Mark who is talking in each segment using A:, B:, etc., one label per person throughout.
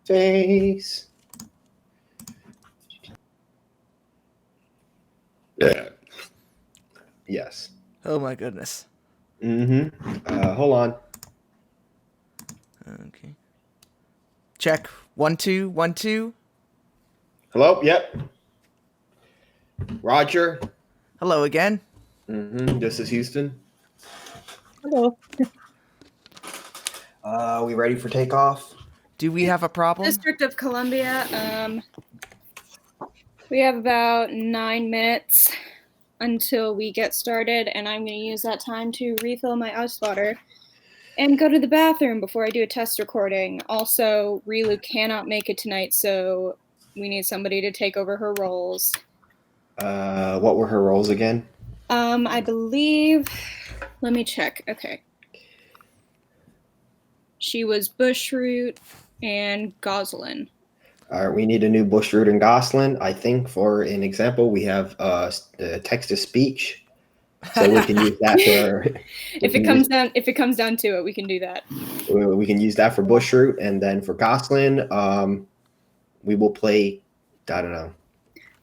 A: face. Yeah. Yes.
B: Oh my goodness.
A: Hold on.
B: Okay. Check. 1 2 1 2.
A: Hello? Yep. Roger.
B: Hello again.
A: This is Houston.
C: Hello.
A: We ready for takeoff?
B: Do we have a problem?
C: District of Columbia. We have about 9 minutes until we get started, and I'm going to use that time to refill my ice water and go to the bathroom before I do a test recording. Also, Rilu cannot make it tonight, so we need somebody to take over her roles.
A: What were her roles again?
C: I believe... Let me check. Okay. She was Bushroot and Gosalyn.
A: All right, we need a new Bushroot and Gosalyn. I think for an example, we have the text-to-speech, so we can use that for.
C: If it comes down to it, we can do that.
A: We can use that for Bushroot, and then for Gosalyn, we will play. I don't know.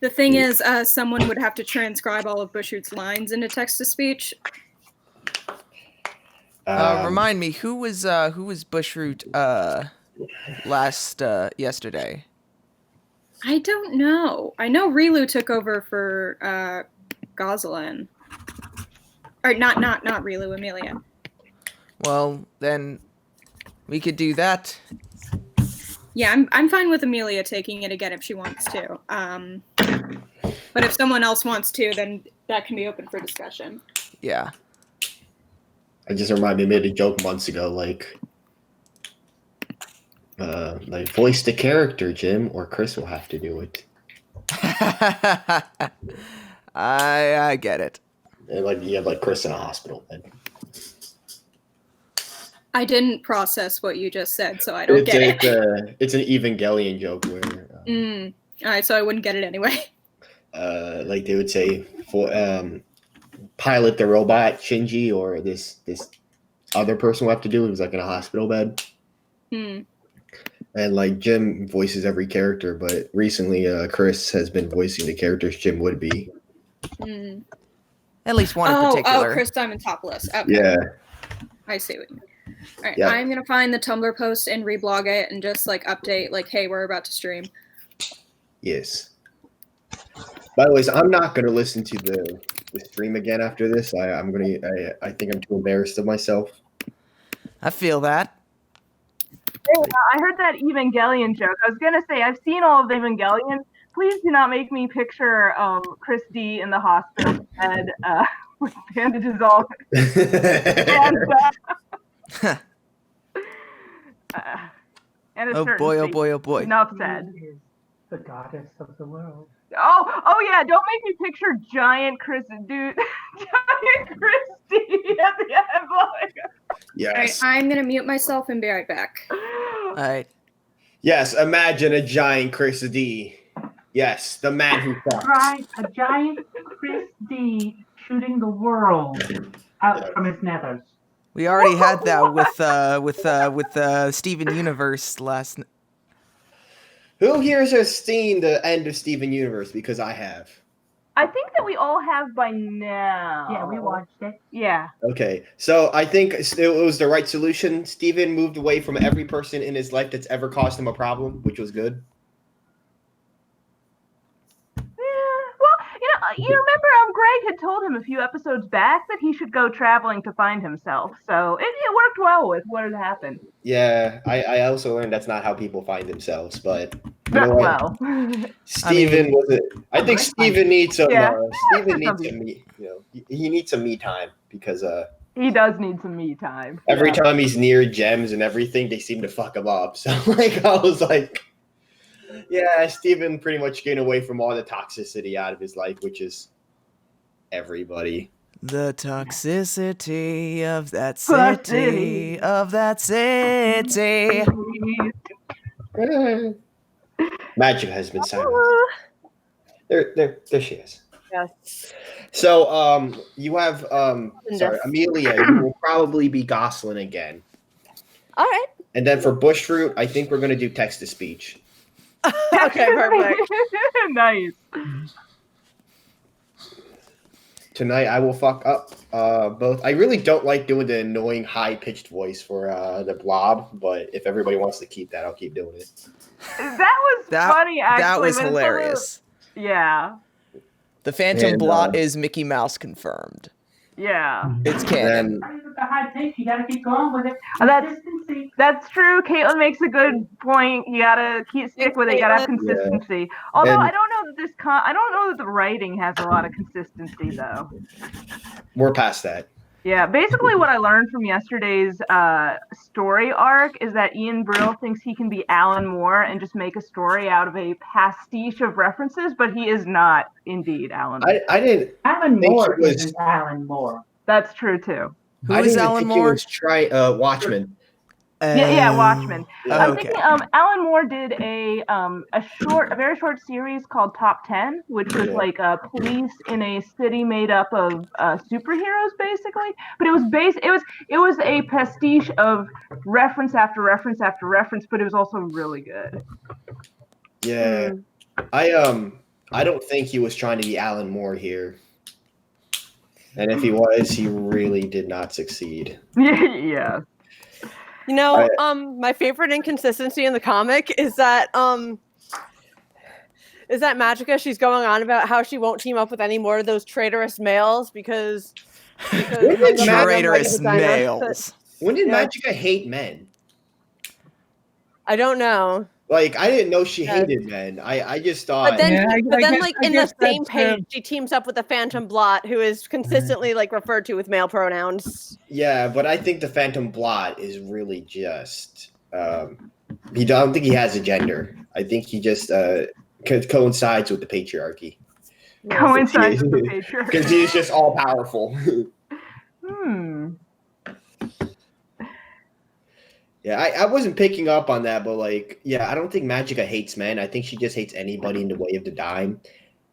C: The thing is, someone would have to transcribe all of Bushroot's lines into text-to-speech.
B: Remind me, who was Bushroot yesterday?
C: I don't know. I know Rilu took over for Gosalyn. Or not Rilu, Amelia.
B: Well, then we could do that.
C: Yeah, I'm fine with Amelia taking it again if she wants to. But if someone else wants to, then that can be open for discussion.
B: Yeah.
A: I just reminded me of a joke months ago, like voice the character, Jim, or Chris will have to do it.
B: I get it.
A: And like you have like Chris in a hospital bed.
C: I didn't process what you just said, so I don't get it.
A: It's an Evangelion joke where.
C: All right, so I wouldn't get it anyway.
A: Like they would say, for pilot the robot Shinji, or this other person will have to do it who's like in a hospital bed. And like Jim voices every character, but recently Chris has been voicing the characters Jim would be.
B: At least one in particular.
C: Oh, Chris Diamantopoulos. Okay.
A: Yeah.
C: I see what you mean. All right,
A: Yeah.
C: I'm going to find the Tumblr post and reblog it and just like update like, hey, we're about to stream.
A: Yes. By the way, so I'm not going to listen to the stream again after this. I think I'm too embarrassed of myself.
B: I feel that.
D: I heard that Evangelion joke. I was going to say, I've seen all of the Evangelion. Please do not make me picture Chris D in the hospital bed with bandages all. And
B: Oh boy.
D: Enough said.
E: Is the goddess of the world.
D: Oh yeah! Don't make me picture giant Chris D at the end.
A: Yes.
C: All right, I'm going to mute myself and be right back.
B: All right.
A: Yes, imagine a giant Chris D. Yes, the man who fucks.
E: Right, a giant Chris D shooting the world out from his nethers.
B: We already had that with Steven Universe last.
A: Who here has seen the end of Steven Universe? Because I have.
D: I think that we all have by now.
E: Yeah, we watched it.
D: Yeah.
A: Okay, so I think it was the right solution. Steven moved away from every person in his life that's ever caused him a problem, which was good.
D: You remember Greg had told him a few episodes back that he should go traveling to find himself. So it worked well with what had happened.
A: Yeah, I also learned that's not how people find themselves, but you know
D: Well.
A: Steven was it. I think Steven needs some.
D: Yeah.
A: Steven needs some me. He needs some me time because
D: he does need some me time.
A: every time he's near gems and everything, they seem to fuck him up. So like I was like. Yeah, Steven pretty much gained away from all the toxicity out of his life, which is everybody.
B: The toxicity of that city,
A: Magica has been silenced. There she is.
F: Yes.
A: So, you have, Amelia, you will probably be Gosalyn again.
F: All right.
A: And then for bush fruit, I think we're gonna do text to speech.
F: Okay, perfect.
D: Nice.
A: Tonight I will fuck up both. I really don't like doing the annoying high pitched voice for the blob, but if everybody wants to keep that, I'll keep doing it.
D: That was funny. Actually,
B: that was
D: but it's
B: hilarious.
D: Yeah.
B: The Phantom
A: And,
B: Blot is Mickey Mouse confirmed.
D: Yeah.
B: It's canon.
A: And
E: With the high pitch, you gotta keep going with it.
D: That's-
E: Consistency.
D: That's true. Caitlin makes a good point. You gotta stick with it. You gotta have consistency. Although
A: And-
D: I don't know that I don't know that the writing has a lot of consistency though.
A: we're past that.
D: Yeah, basically what I learned from yesterday's story arc is that Ian Brill thinks he can be Alan Moore and just make a story out of a pastiche of references, but he is not indeed Alan Moore.
A: I didn't.
E: Alan
A: think
E: Moore
A: it was-
E: isn't Alan Moore.
D: That's true too.
B: Who
A: I
B: is
A: didn't even
B: Alan
A: think
B: Moore?
A: He was Watchmen.
D: Yeah, Watchmen. I'm
B: Okay.
D: thinking Alan Moore did a very short series called Top 10, which was like police in a city made up of superheroes, basically. But it was a pastiche of reference after reference after reference, but it was also really good.
A: Yeah, I don't think he was trying to be Alan Moore here, and if he was, he really did not succeed.
D: Yeah.
F: You know, my favorite inconsistency in the comic is that Magica, she's going on about how she won't team up with any more of those traitorous males because
A: When did
B: Traitorous males.
A: When did
F: Yeah.
A: Magica hate men?
F: I don't know.
A: Like, I didn't know she
F: Yeah.
A: hated men. I just thought.
F: But then,
G: Yeah, I guess-
F: like
G: I
F: in the
G: guess
F: same
G: that's,
F: page, she teams up with the Phantom Blot, who is consistently like referred to with male pronouns.
A: Yeah, but I think the Phantom Blot is really just. I don't think he has a gender. I think he just coincides with the patriarchy.
D: Coincides with the picture.
A: Because he's just all powerful. Yeah, I wasn't picking up on that, but like, yeah, I don't think Magica hates men. I think she just hates anybody in the way of the dime.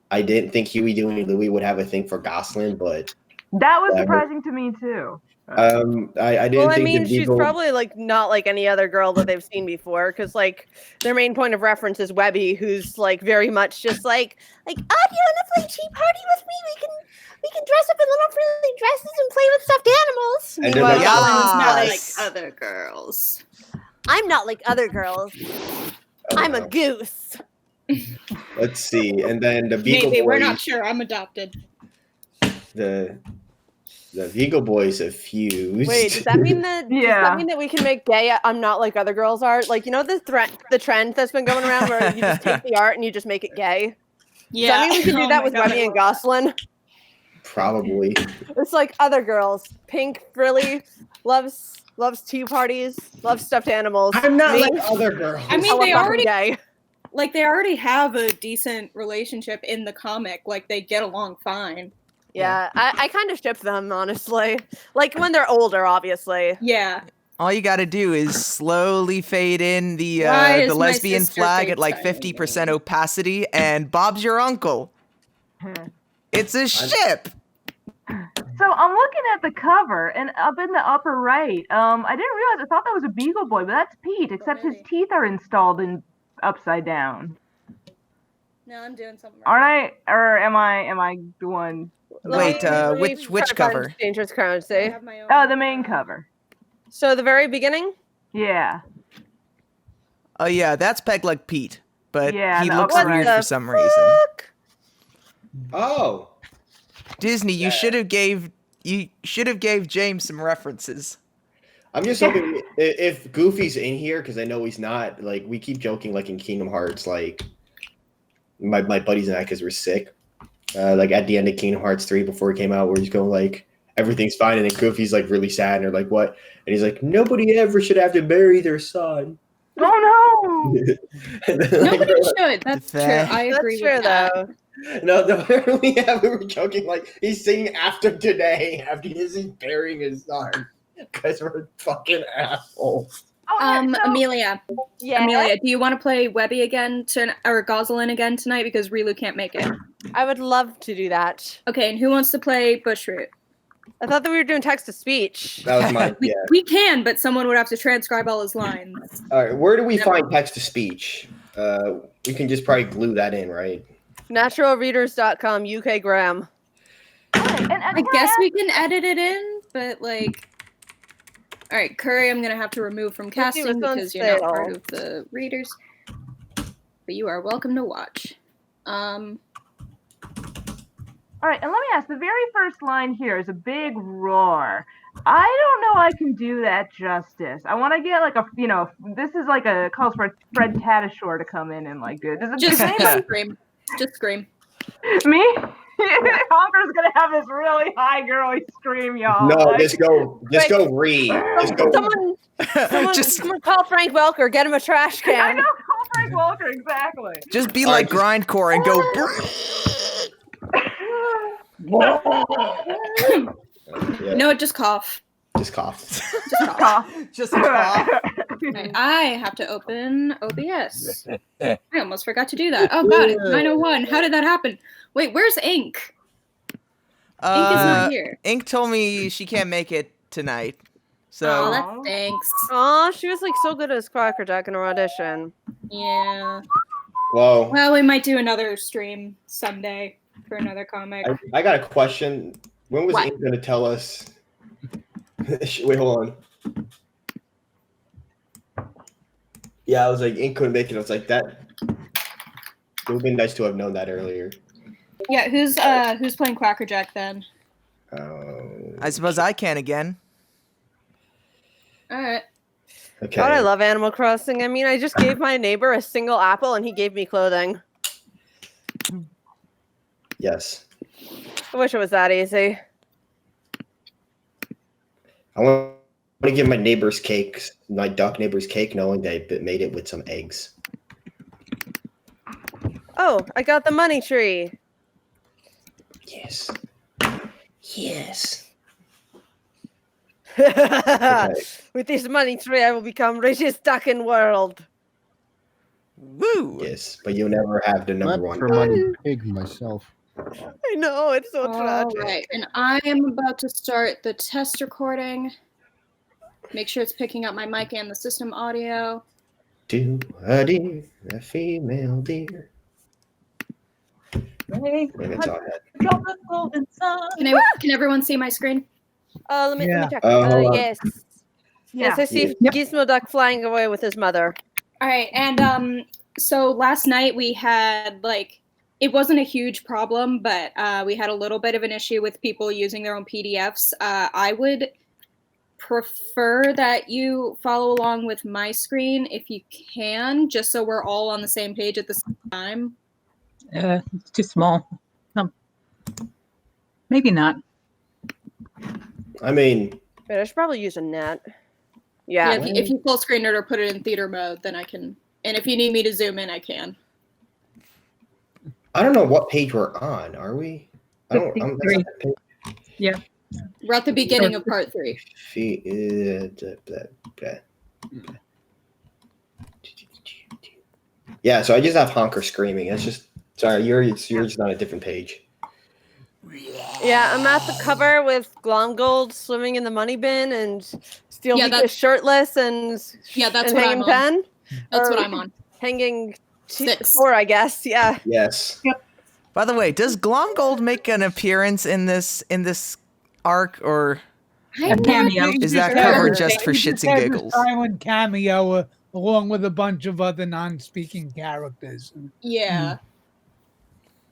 A: I didn't think Huey, Dewey, and Louie would have a thing for Gosalyn, but
D: That was surprising to me too.
A: I didn't
F: Well, I
A: think
F: mean,
A: the
F: she's
A: people.
F: probably like not like any other girl that they've seen before, because like their main point of reference is Webby, who's like very much just like, oh, do you want to play Tea Party with me? We can dress up in little frilly dresses and play with stuffed animals.
A: And
F: Meanwhile,
A: they're like,
F: Gosalyn's not like
B: Yes.
C: other girls.
F: I'm not like other girls. I'm a goose.
A: Let's see, and then the Beagle
C: Maybe
A: Boys.
C: we're not sure. I'm adopted.
A: The Beagle Boys have fused.
F: Wait, does that mean that? Does
D: Yeah.
F: that mean that we can make gay? I'm not like other girls are. Like, you know the trend that's been going around where you just take the art and you just make it gay. Does that mean we can do
C: Oh
F: that
C: my
F: with
C: God,
F: Webby
C: I
F: and
C: love
F: Gosalyn?
A: Probably.
F: It's like other girls. Pink, frilly, loves tea parties, loves stuffed animals.
A: I'm not
F: Me?
A: like other girls.
C: I mean,
F: Oh, I'm
C: they
F: fucking
C: already
F: gay.
C: they already have a decent relationship in the comic. Like they get along fine.
F: Yeah, I kind of ship them, honestly. Like when they're older, obviously.
C: Yeah.
B: All you gotta do is slowly fade in
C: Why is
B: the
C: my
B: lesbian
C: sister
B: flag
C: fake
B: at like
C: signing
B: 50% opacity, and Bob's your uncle. It's a ship.
D: So I'm looking at the cover, and up in the upper right, I didn't realize. I thought that was a Beagle Boy, but that's Pete. Except his
C: Really?
D: teeth are installed in upside down.
C: No, I'm doing something.
D: Aren't I? Or am I the one?
B: Wait,
F: Let me
B: which
F: try to find
B: cover?
F: Dangerous
C: I
F: currency.
C: have my own.
D: Oh, the main cover.
F: So the very beginning.
D: Yeah.
B: Oh yeah, that's Peg Leg Pete, but
D: Yeah,
B: he
D: the
B: looks
D: upper
B: weird
F: right.
B: for some reason.
A: Oh.
B: Disney, you should have gave James some references.
A: I'm just hoping if Goofy's in here, because I know he's not. Like, we keep joking, like in Kingdom Hearts, like my buddies and I, because we're sick. Like at the end of Kingdom Hearts 3 before it came out, where he's going like everything's fine, and then Goofy's like really sad, and they're like, "What?" And he's like, "Nobody ever should have to bury their son."
D: Oh no!
A: And then, like,
C: Nobody should. That's true. I agree
F: That's true,
C: with that.
F: though.
A: No, we were joking like he's singing after today after he's burying his son because we're fucking assholes.
D: Oh, yeah, so-
C: Amelia.
F: Yeah,
C: Amelia, do you want to play Webby again or Gosalyn again tonight because Rilu can't make it?
F: I would love to do that.
C: Okay, and who wants to play Bushroot?
F: I thought that we were doing text to speech.
A: That was my yeah.
C: We can, but someone would have to transcribe all his lines.
A: All right, where do we find text to speech? We can just probably glue that in, right?
F: Naturalreaders.com, UK Graham.
C: I guess we can edit it in, but like, all right, Curry, I'm gonna have to remove from casting because you're not part of the readers. But you are welcome to watch.
D: All right, and let me ask, the very first line here is a big roar. I don't know I can do that justice. I want to get like a, this is like a calls for Fred Tatasciore to come in and like do it.
C: Just scream. Just scream.
D: Me? Honker's going to have this really high girly scream, y'all.
A: No,
D: like,
A: just go read. Just go.
F: Someone call Frank Welker, get him a trash can.
D: I know, call Frank Welker, exactly.
B: Just be like grindcore and go.
A: Yeah.
C: No, just cough.
A: Just cough.
C: Just cough.
B: Just cough.
C: Okay, I have to open OBS. I almost forgot to do that. Oh god, it's 9:01. How did that happen? Wait, where's Ink? Ink is not here.
B: Ink told me she can't make it tonight. So
C: Oh, that stinks.
F: Aw, she was like so good as Crackerjack in her audition.
C: Yeah.
A: Whoa.
C: Well, we might do another stream someday for another comic.
A: I got a question. When was
C: What?
A: Ink going to tell us? Wait, hold on. Yeah, I was like, Ink couldn't make it. I was like, that. It would have been nice to have known that earlier.
C: Yeah, who's playing Crackerjack then?
B: I suppose I can again.
C: All right.
A: Okay.
F: God, I love Animal Crossing. I mean, I just gave my neighbor a single apple and he gave me clothing.
A: Yes.
F: I wish it was that easy.
A: I want to give my neighbor's cake, my duck neighbor's cake, knowing they made it with some eggs.
F: Oh, I got the money tree.
A: Yes. Yes.
F: With this money tree, I will become richest duck in world.
B: Woo!
A: Yes, but you'll never have the number
G: Not
A: one.
G: for money pig myself.
F: I know, it's so tragic.
C: All right, and I am about to start the test recording. Make sure it's picking up my mic and the system audio.
A: Do a deer, a female deer. Maybe it's all that.
C: Can everyone see my screen?
F: Let me check.
A: hold on.
F: Yes. Yes, I see Gizmoduck flying away with his mother.
C: All right, and so last night we had it wasn't a huge problem, but we had a little bit of an issue with people using their own PDFs. I would prefer that you follow along with my screen if you can, just so we're all on the same page at the same time.
H: It's too small. Maybe not.
A: I mean,
F: Wait, I should probably use a net.
C: Yeah,
F: Yeah.
C: if you full screen it or put it in theater mode, then I can. And if you need me to zoom in, I can.
A: I don't know what page we're on. Are we? I don't. I'm, that's not the page.
H: Yeah.
C: We're at the beginning of part 3.
A: Yeah, so I just have Honker screaming. That's just sorry. You're just on a different page.
F: Yeah, I'm at the cover with Glomgold swimming in the money bin and Steel
C: Yeah,
F: Beak
C: that's-
F: is shirtless and
C: that's
F: and
C: what
F: hanging
C: I'm on.
F: pen.
C: That's
F: Or
C: what I'm on.
F: Hanging
C: 6.
F: 4, I guess. Yeah.
A: Yes.
B: By the way, does Glomgold make an appearance in this arc, or
H: A cameo.
B: is that covered just for shits and giggles?
I: A silent cameo along with a bunch of other non-speaking characters.
C: Yeah.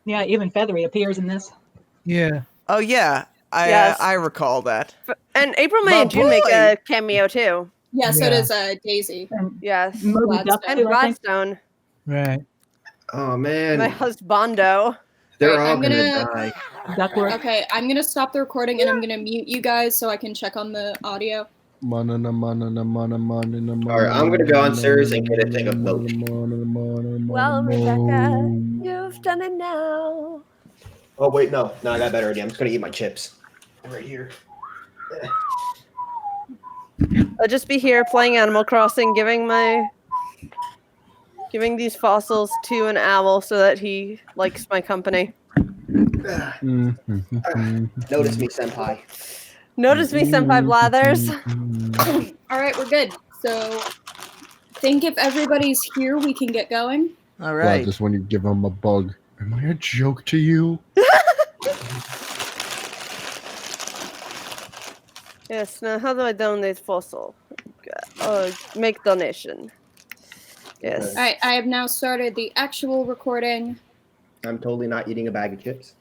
H: Yeah, even Feathery appears in this.
I: Yeah.
B: Oh yeah,
F: Yes.
B: I recall that.
F: And April, May,
B: My
F: and June make
B: boy!
F: a cameo too.
C: Yeah, so
I: Yeah.
C: does Daisy.
H: And
F: Yes.
H: Moby Duck
F: And
H: too, I think.
F: Gladstone.
I: Right.
A: Oh
F: My
A: man,
F: husbando.
A: they're
C: Alright,
A: all
C: I'm
A: gonna
C: gonna-
A: die.
H: Duckworth.
C: Okay, I'm going to stop the recording and I'm going to mute you guys so I can check on the audio.
A: All right, I'm gonna go downstairs and get a thing of milk.
F: Well, Rebecca, you've done it now.
A: Oh wait, no, I got a better idea. I'm just gonna eat my chips right here.
F: I'll just be here playing Animal Crossing, giving these fossils to an owl so that he likes my company.
A: Notice me, senpai.
F: Notice me, Senpai Blathers.
C: All right, we're good. So, I think if everybody's here, we can get going.
B: All
G: Well,
B: right.
G: just when you give him a bug. Am I a joke to you?
F: Yes, now how do I donate fossil? Make donation. Yes.
C: All right, I have now started the actual recording.
A: I'm totally not eating a bag of chips.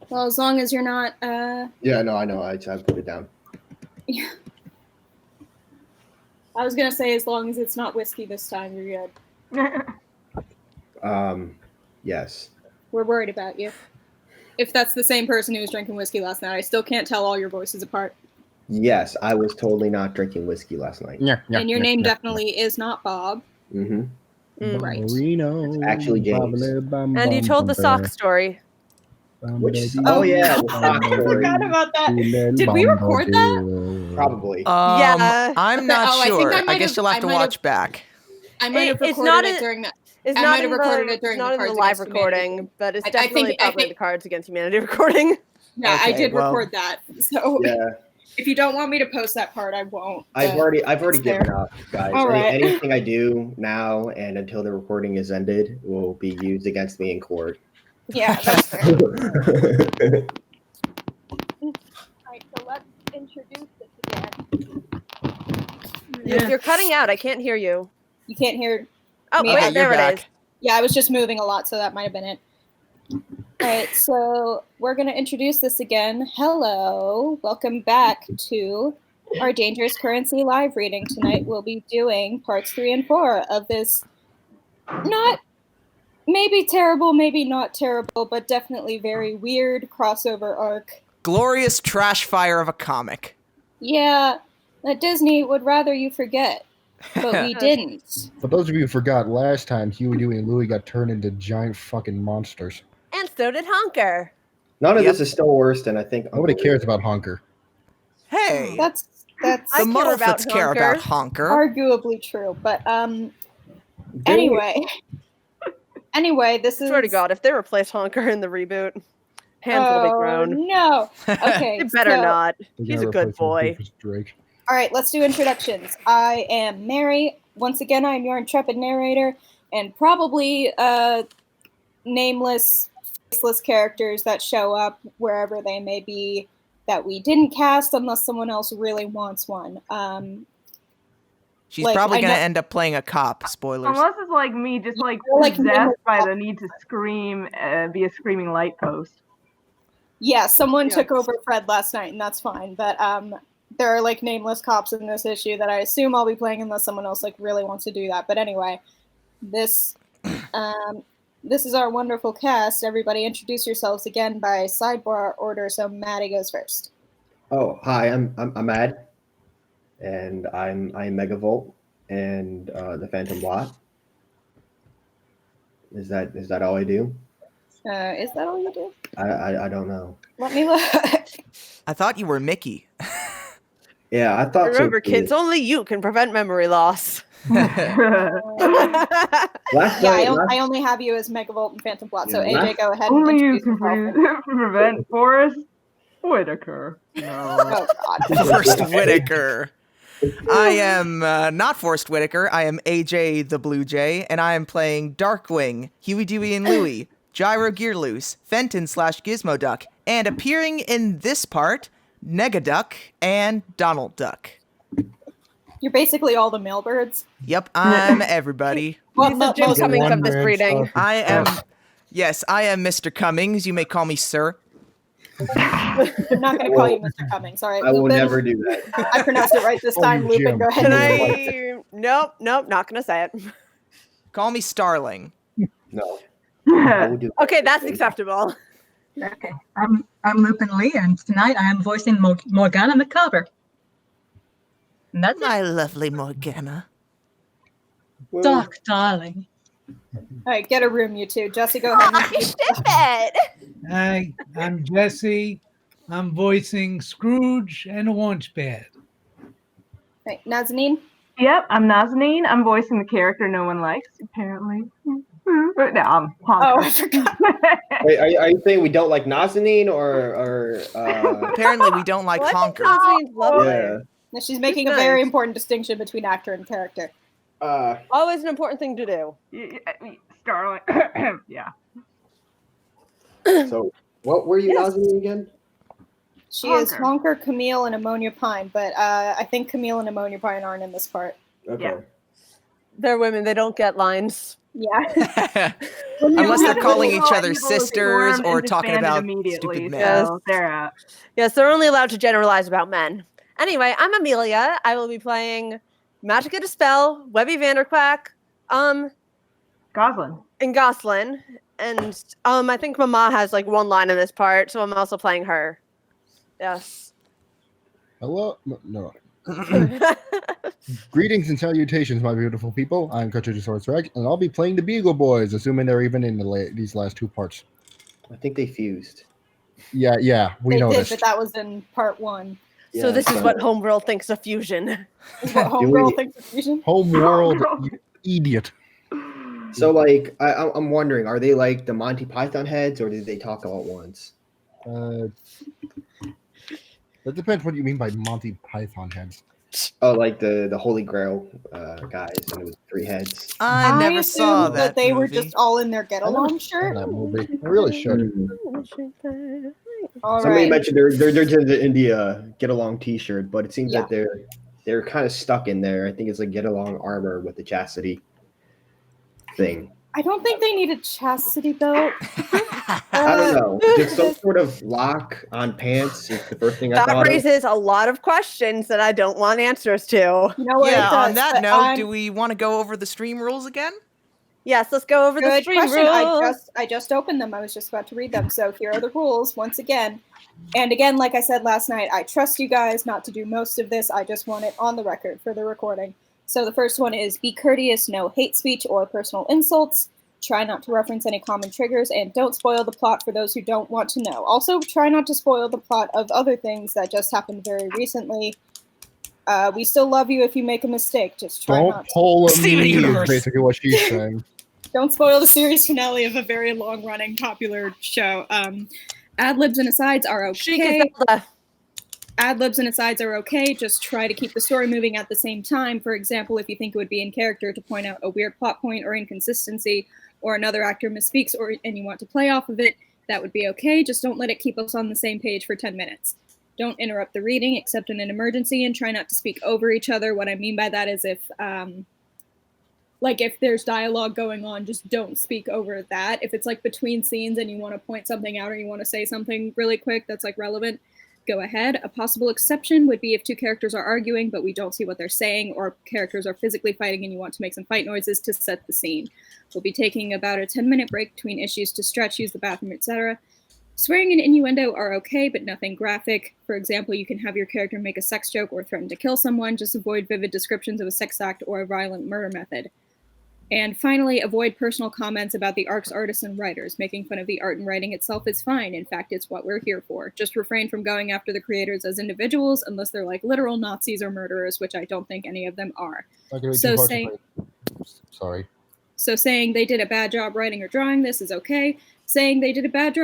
C: Well, as long as you're not.
A: Yeah, no, I know. I put it down.
C: Yeah. I was gonna say, as long as it's not whiskey this time, you're good.
A: Yes.
C: We're worried about you. If that's the same person who was drinking whiskey last night, I still can't tell all your voices apart.
A: Yes, I was totally not drinking whiskey last night.
C: And your name definitely is not Bob.
A: Mm-hmm.
C: Right.
A: It's actually James.
F: And you told the sock story.
A: Oh yeah, the sock
C: I
A: story.
C: forgot about that. Did we record that?
A: Probably.
F: Yeah.
B: I'm not
C: Oh, I think
B: sure.
C: I
B: I
C: might
B: guess
C: have-
B: you'll have
C: I
B: to
C: might have-
B: watch back.
C: I might have
F: It's
C: recorded
F: not
C: it
F: in-
C: during that.
F: It's
C: I
F: not
C: might have
F: in
C: recorded
F: the,
C: it during
F: it's not
C: the
F: in the
C: Cards
F: live
C: Against Humanity
F: recording,
C: thing.
F: but it's
C: I
F: definitely
C: think-
F: probably the Cards Against Humanity recording.
C: Yeah, I
B: Okay,
C: did
B: well-
C: record that. So
A: Yeah,
C: if you don't want me to post that part, I won't.
A: I've
C: but
A: already
C: it's
A: given
C: there.
A: up, guys.
C: All right.
A: Anything I do now and until the recording is ended will be used against me in court.
C: Yeah, that's fair.
A: Yeah.
C: Alright, so let's introduce this again.
F: You're cutting out. I can't hear you.
C: You can't hear.
F: Oh,
C: Me.
F: wait,
C: Okay,
F: there
B: you're
F: it
B: back.
F: is.
C: Yeah, I was just moving a lot, so that might have been it. Alright, so we're going to introduce this again. Hello, welcome back to our Dangerous Currency live reading. Tonight we'll be doing parts 3 and 4 of this not maybe terrible, maybe not terrible, but definitely very weird crossover arc.
B: Glorious trash fire of a comic.
C: Yeah, that Disney would rather you forget, but we didn't.
G: For those of you who forgot, last time Huey, Dewey, and Louie got turned into giant fucking monsters.
F: And so did Honker.
A: None of
B: Yep.
A: this is still worse than I think.
G: Nobody cares about Honker.
B: Hey,
C: That's
F: I
B: the
F: care about
B: Muddlefoot's care
F: Honker.
B: about Honker.
C: arguably true, but anyway. Anyway, this is.
F: Swear to God, if they replace Honker in the reboot, hands will be
C: Oh,
F: thrown.
C: no. Okay.
F: They better
C: so-
F: not.
G: They're
F: He's
G: gonna
F: a good
G: replace him with
F: boy.
G: Rufus Drake.
C: All right, let's do introductions. I am Mary. Once again, I'm your intrepid narrator, and probably nameless, faceless characters that show up wherever they may be that we didn't cast unless someone else really wants one.
B: She's
C: like,
B: probably
C: I
B: going to
C: know-
B: end up playing a cop. Spoilers.
D: Unless it's like me, just like
C: like me.
D: possessed by the need to scream, be a screaming light post.
C: Yeah, someone
F: Yeah.
C: took over Fred last night, and that's fine. But there are like nameless cops in this issue that I assume I'll be playing unless someone else like really wants to do that. But anyway, this this is our wonderful cast. Everybody, introduce yourselves again by sidebar order. So Maddie goes first.
A: Oh, hi, I'm Mad, and I'm Megavolt and the Phantom Blot. Is that all I do?
C: Is that all you do?
A: I don't know.
C: Let me look.
B: I thought you were Mickey.
A: Yeah, I thought
F: Remember,
A: so too.
F: kids, only you can prevent memory loss.
A: Last
C: Yeah,
A: night,
C: I only have you as Megavolt and Phantom Blot. So
A: Yeah,
C: AJ, go ahead.
D: Only
C: and
D: you
C: introduce
D: can
C: yourself.
D: prevent Forrest Whitaker. No.
C: Oh God.
B: Forrest Whitaker. I am not Forrest Whitaker. I am AJ the BlueJay, and I am playing Darkwing, Huey, Dewey, and Louie, Gyro Gearloose, Fenton / Gizmoduck, and appearing in this part, Negaduck and Donald Duck.
C: You're basically all the mailbirds.
B: Yep, I'm everybody.
C: Well,
F: He's the Jim
C: most of
F: Cummings
C: them.
F: of this breeding.
B: I am, yes, I am Mr. Cummings. You may call me sir.
C: I'm not going to call you Mr. Cummings. All right,
A: I will
C: Lupin.
A: never do that.
C: I pronounced it right this
G: Oh,
C: time.
G: you
C: Lupin,
G: Jim.
C: go ahead.
F: Can
C: and
F: I? Nope, not gonna say it.
B: Call me Starling.
A: No. I will do
F: Okay, that's acceptable.
H: Okay, I'm Lupin Lee, and tonight I am voicing Morgana McCover. And that's it.
B: My lovely Morgana.
A: Well,
H: Doc, darling.
C: All right, get a room, you two. Jesse, go ahead.
F: I ship it.
I: Hi, I'm Jesse. I'm voicing Scrooge and Launchpad.
C: Right, Nazanin.
D: Yep, I'm Nazanin. I'm voicing the character no one likes, apparently. No, I'm
C: Oh, I
D: Honker.
C: forgot.
A: Wait, are you saying we don't like Nazanin or
B: Apparently, we don't like
F: Well, I think
B: Honker.
F: Nazanine's lovely.
A: yeah.
C: Now she's making
F: She's
C: a very
F: nice.
C: important distinction between actor and character.
F: Always an important thing to do.
D: Starling. Yeah.
A: So what were you
F: Yes.
A: Nazanin again?
C: She is
D: Honker.
C: Honker, Camille, and Ammonia Pine, but I think Camille and Ammonia Pine aren't in this part.
A: Okay.
D: Yeah.
F: They're women. They don't get lines.
C: Yeah.
B: Unless they're
D: Evil
B: calling each other
D: is
B: sisters
D: formed
B: or
D: and
B: talking
D: disbanded
B: about
D: immediately,
B: stupid men.
F: Yes.
D: So they're out.
F: Yes, they're only allowed to generalize about men. Anyway, I'm Amelia. I will be playing Magica Dispel, Webby Vanderquack,
D: Gosalyn.
F: and Gosalyn. And I think Mama has like one line in this part, so I'm also playing her. Yes.
G: Hello? No. Greetings and salutations, my beautiful people. I'm Crackshell, and I'll be playing the Beagle Boys, assuming they're even in these last two parts.
A: I think they fused.
G: Yeah, we
C: They
G: noticed.
C: did, but that was in part 1.
F: So this is what Homeworld thinks of fusion.
C: Is what Homegirl thinks of fusion?
G: Homeworld, you idiot.
A: So like I'm wondering, are they like the Monty Python heads or did they talk all at once?
G: That depends what you mean by Monty Python heads.
A: Oh, like the Holy Grail guys, and it was 3 heads.
B: I never saw
C: assumed
B: that
C: they were
B: movie.
C: just all in their get along shirt.
G: That movie. I really should.
C: All
A: Somebody
C: right.
A: mentioned they're in the get along T-shirt, but it seems
C: Yeah.
A: that they're kind of stuck in there. I think it's like get along armor with the chastity thing.
C: I don't think they needed chastity belt.
A: I don't know. Just some sort of lock on pants is the first thing I
F: That
A: thought of.
F: raises a lot of questions that I don't want answers to.
C: You know what?
B: Yeah,
C: it does,
B: on that
C: but
B: note, do we want to go over the stream rules again?
F: Yes, let's go over the
C: Good
F: stream
C: question.
F: rules.
C: I just opened them. I was just about to read them. So here are the rules once again. And again, like I said last night, I trust you guys not to do most of this. I just want it on the record for the recording. So the first one is be courteous, no hate speech or personal insults. Try not to reference any common triggers, and don't spoil the plot for those who don't want to know. Also, try not to spoil the plot of other things that just happened very recently. We still love you if you make a mistake. Just try
G: Don't
C: not to.
G: pull a
B: Steven
G: me is
B: Universe.
G: basically what she's saying.
C: Don't spoil the series finale of a very long-running popular show. Ad-libs and asides are okay. Ad-libs and asides are okay. Just try to keep the story moving at the same time. For example, if you think it would be in character to point out a weird plot point or inconsistency, or another actor misspeaks and you want to play off of it, that would be okay. Just don't let it keep us on the same page for 10 minutes. Don't interrupt the reading except in an emergency, and try not to speak over each other. What I mean by that is if there's dialogue going on, just don't speak over that. If it's like between scenes and you want to point something out or you want to say something really quick that's like relevant, go ahead. A possible exception would be if 2 characters are arguing but we don't see what they're saying, or characters are physically fighting and you want to make some fight noises to set the scene. We'll be taking about a 10-minute break between issues to stretch, use the bathroom, etc. Swearing and innuendo are okay, but nothing graphic. For example, you can have your character make a sex joke or threaten to kill someone. Just avoid vivid descriptions of a sex act or a violent murder method. And finally, avoid personal comments about the art's artists and writers. Making fun of the art and writing itself is fine. In fact, it's what we're here for. Just refrain from going after the creators as individuals unless they're like literal Nazis or murderers, which I don't think any of them are. So saying they did a bad job writing or drawing this is okay. Saying they did a bad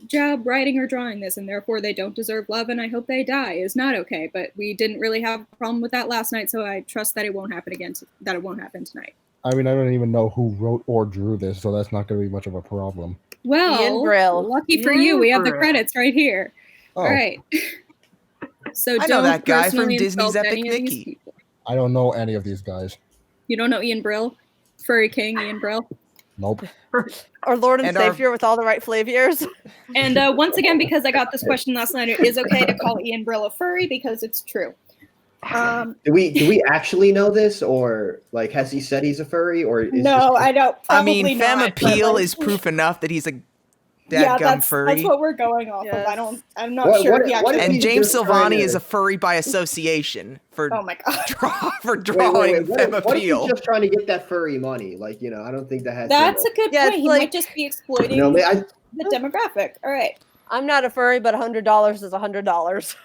C: job writing or drawing this and therefore they don't deserve love and I hope they die is not okay. But we didn't really have a problem with that last night, so I trust that it won't happen again. That it won't happen tonight.
G: I mean, I don't even know who wrote or drew this, so that's not going to be much of a problem.
C: Well,
F: Ian Brill.
C: lucky for you, we have the
D: Brill.
C: credits right here.
G: Oh,
C: All right. So
B: I know
C: don't
B: that guy from
C: personally
B: Disney's
C: insult
B: Epic
C: any of these
B: Mickey.
C: people.
G: I don't know any of these guys.
C: You don't know Ian Brill? Furry King Ian Brill?
G: Nope.
F: Our Lord and,
B: And our-
F: Savior with all the right flavors.
C: And once again, because I got this question last night, it is okay to call Ian Brill a furry because it's true.
A: Do we actually know this, or like has he said he's a furry, or is
C: No, I don't.
B: I mean,
C: Probably
B: femme
C: not, but,
B: appeal
C: like,
B: is proof enough that he's a
C: yeah,
B: dadgum
C: that's
B: furry.
C: what we're going off
F: Yes.
C: of. I'm not
A: What-
C: sure
A: what-
C: if he
A: what
C: actually.
A: if
B: And
A: he's
B: James
A: just trying
B: Silvani
A: to-
B: is a furry by association for
C: Oh my god.
B: drawing femme
A: What if he's
B: appeal.
A: just trying to get that furry money? Like, I don't think that has.
C: That's a good
F: Yeah,
C: point.
F: it's
C: He
F: like-
C: might just be exploiting
A: I
C: the demographic. All right.
F: I'm not a furry, but $100 is $100.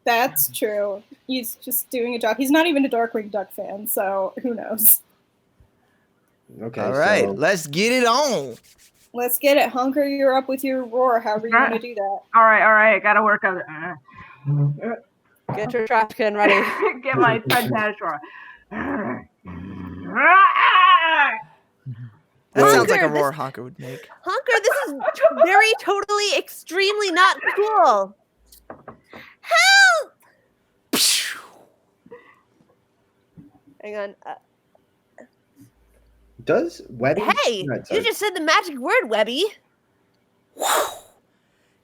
C: That's true. He's just doing a job. He's not even a Darkwing Duck fan, so who knows?
A: Okay.
B: All right,
A: So,
B: let's get it on.
C: Let's get it. Honker, you're up with your roar, however you want to do that.
D: All right. Gotta work on it.
F: Get your trash can ready.
D: Get my fantastic roar.
B: That sounds like a
F: Honker,
B: roar Honker would make.
F: Honker, this is very, totally, extremely not cool. Help! Hang on.
A: does Webby?
F: Hey,
A: No, sorry.
F: you just said the magic word, Webby.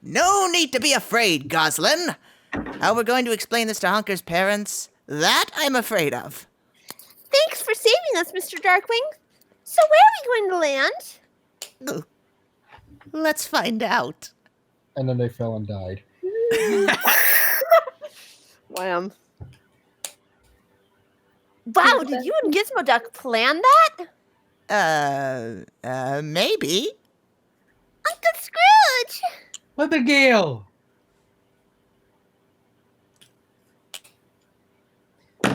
B: No need to be afraid, Gosalyn. How we're going to explain this to Honker's parents, that I'm afraid of.
F: Thanks for saving us, Mr. Darkwing. So where are we going to land?
B: Let's find out.
G: And then they fell and died.
F: Wham. Wow, did you and Gizmoduck plan that?
B: Maybe.
F: Uncle Scrooge!
I: Abigail.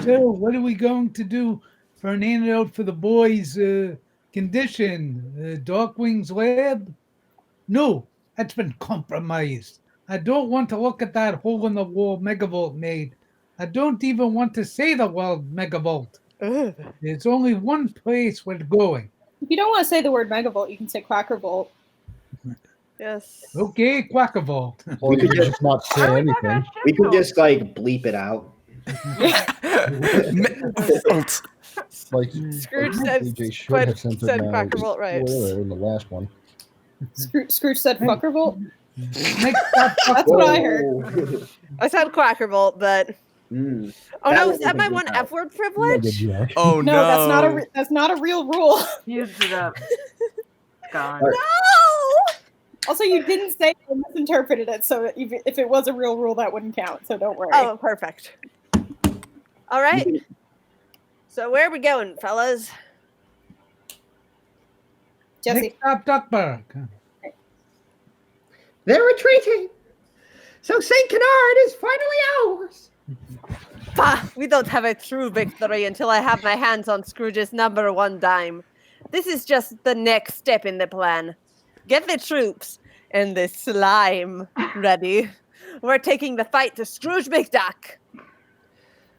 I: So, what are we going to do for an antidote for the boy's condition? Darkwing's lab? No, that's been compromised. I don't want to look at that hole in the wall Megavolt made. I don't even want to say the word Megavolt. There's only one place we're going.
C: If you don't want to say the word Megavolt, you can say Quackervolt.
F: Yes.
I: Okay, Quackervolt.
G: Or you could just not say
D: Why are we talking
G: anything.
D: about
A: We could
D: shit
A: just like bleep it out.
G: Like
F: Scrooge
G: like
F: said-
G: BlueJay should have sent
F: said
G: him
F: Quackervolt right.
G: spoiler in the last one.
C: Scrooge said Fuckervolt?
I: Next up,
C: That's what I heard.
A: Whoa.
F: I said Quackervolt, but
A: Mm.
F: oh
A: That
F: no,
A: one
F: is that
A: was
F: my
A: a
F: one
A: good
F: F-word privilege?
G: Negaduck.
B: Oh
C: No, that's not a real rule.
D: Used it up. Gone.
A: All right.
F: No!
C: Also, you didn't say you misinterpreted it, so if it was a real rule, that wouldn't count. So don't worry.
F: Oh, perfect. All right. So where are we going, fellas?
C: Jesse.
I: next up, Duckburg.
A: They're retreating. So Saint Canard is finally ours.
F: Bah, we don't have a true victory until I have my hands on Scrooge's #1 dime. This is just the next step in the plan. Get the troops and the slime ready. We're taking the fight to Scrooge McDuck.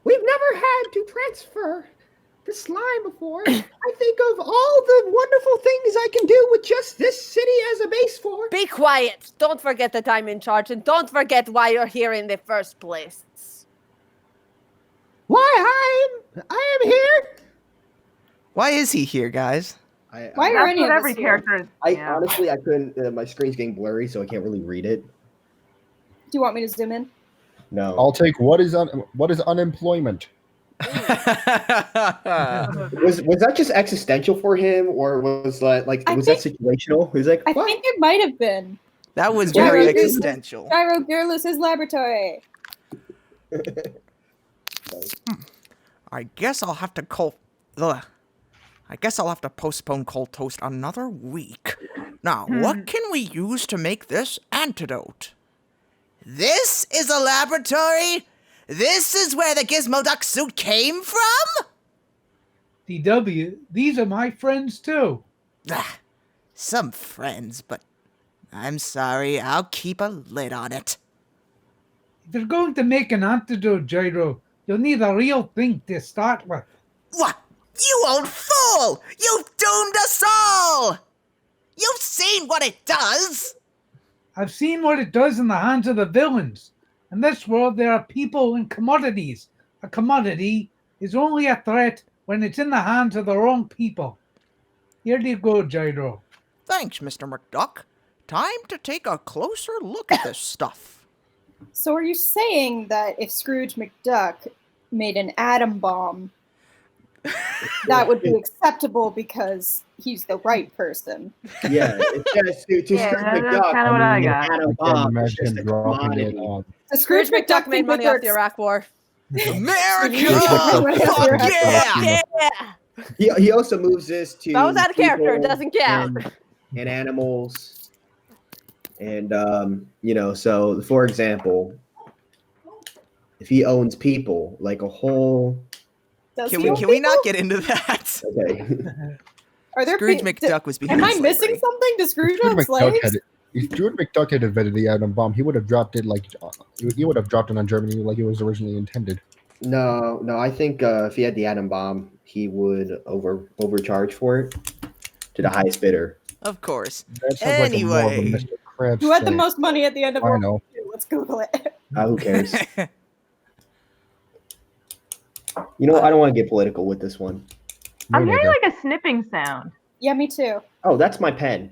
A: We've never had to transfer the slime before. I think of all the wonderful things I can do with just this city as a base for.
F: Be quiet. Don't forget that I'm in charge, and don't forget why you're here in the first place.
A: Why I am here.
B: Why is he here, guys?
C: Why are
D: That's
C: any
D: what
C: of us
D: every
C: here?
D: character is. Yeah.
A: Honestly, I couldn't. My screen's getting blurry, so I can't really read it.
C: Do you want me to zoom in?
A: No.
G: I'll take what is unemployment.
A: Was that just existential for him, or was that like
C: I
A: was that situational? He was like,
C: I
A: what?
C: think it might have been.
B: That was
C: Gyro
B: very
C: Gearless.
B: existential.
C: Gyro Gearless's laboratory.
B: I guess I'll have to postpone Cold Toast another week. Now, what can we use to make this antidote? This is a laboratory? This is where the Gizmoduck suit came from?
I: DW, these are my friends too.
B: Ah, some friends, but I'm sorry, I'll keep a lid on it.
I: If you're going to make an antidote, Gyro, you'll need a real thing to start with.
B: What? You old fool! You've doomed us all! You've seen what it does!
I: I've seen what it does in the hands of the villains. In this world, there are people and commodities. A commodity is only a threat when it's in the hands of the wrong people. Here you go, Gyro.
B: Thanks, Mr. McDuck. Time to take a closer look at this stuff.
C: So are you saying that if Scrooge McDuck made an atom bomb, that would be acceptable because he's the right person?
A: Yeah, it's just to
D: Yeah,
A: Scrooge
D: that's
A: McDuck.
D: kinda what I got.
A: Atom
G: I
A: bomb
G: can't
A: is
G: imagine
A: just
G: him
A: a
G: dropping it
A: commodity.
G: on.
C: Does
F: Scrooge McDuck made money off the
C: Iraq.
F: Iraq War.
B: America!
C: Fuck
B: Fuck yeah!
F: Yeah!
A: He also moves this to
F: That was out of character. It
A: people
F: doesn't count.
A: and animals, and so for example, if he owns people, like a whole.
C: Does
B: Can
C: he own
B: we not
C: people?
B: get into that?
A: Okay.
C: Are there
B: Scrooge
C: pe-
B: McDuck was behind
C: Am I
B: slavery.
C: missing something? Does Scrooge
G: If
C: have slaves?
G: George McDuck had invented the atom bomb, he would have dropped it he would have dropped it on Germany like it was originally intended.
A: No, I think if he had the atom bomb, he would overcharge for it to the highest bidder.
B: Of course.
G: That sounds like more of a
B: Anyway.
G: Mr. Krabs
C: Who had the
G: thing.
C: most money at the end of
G: I
C: World
G: know.
C: War II? Let's Google it.
A: Who cares? You know, I don't want to get political with this one.
G: Me
D: I'm hearing
G: neither.
D: like a snipping sound.
C: Yeah, me too.
A: Oh, that's my pen,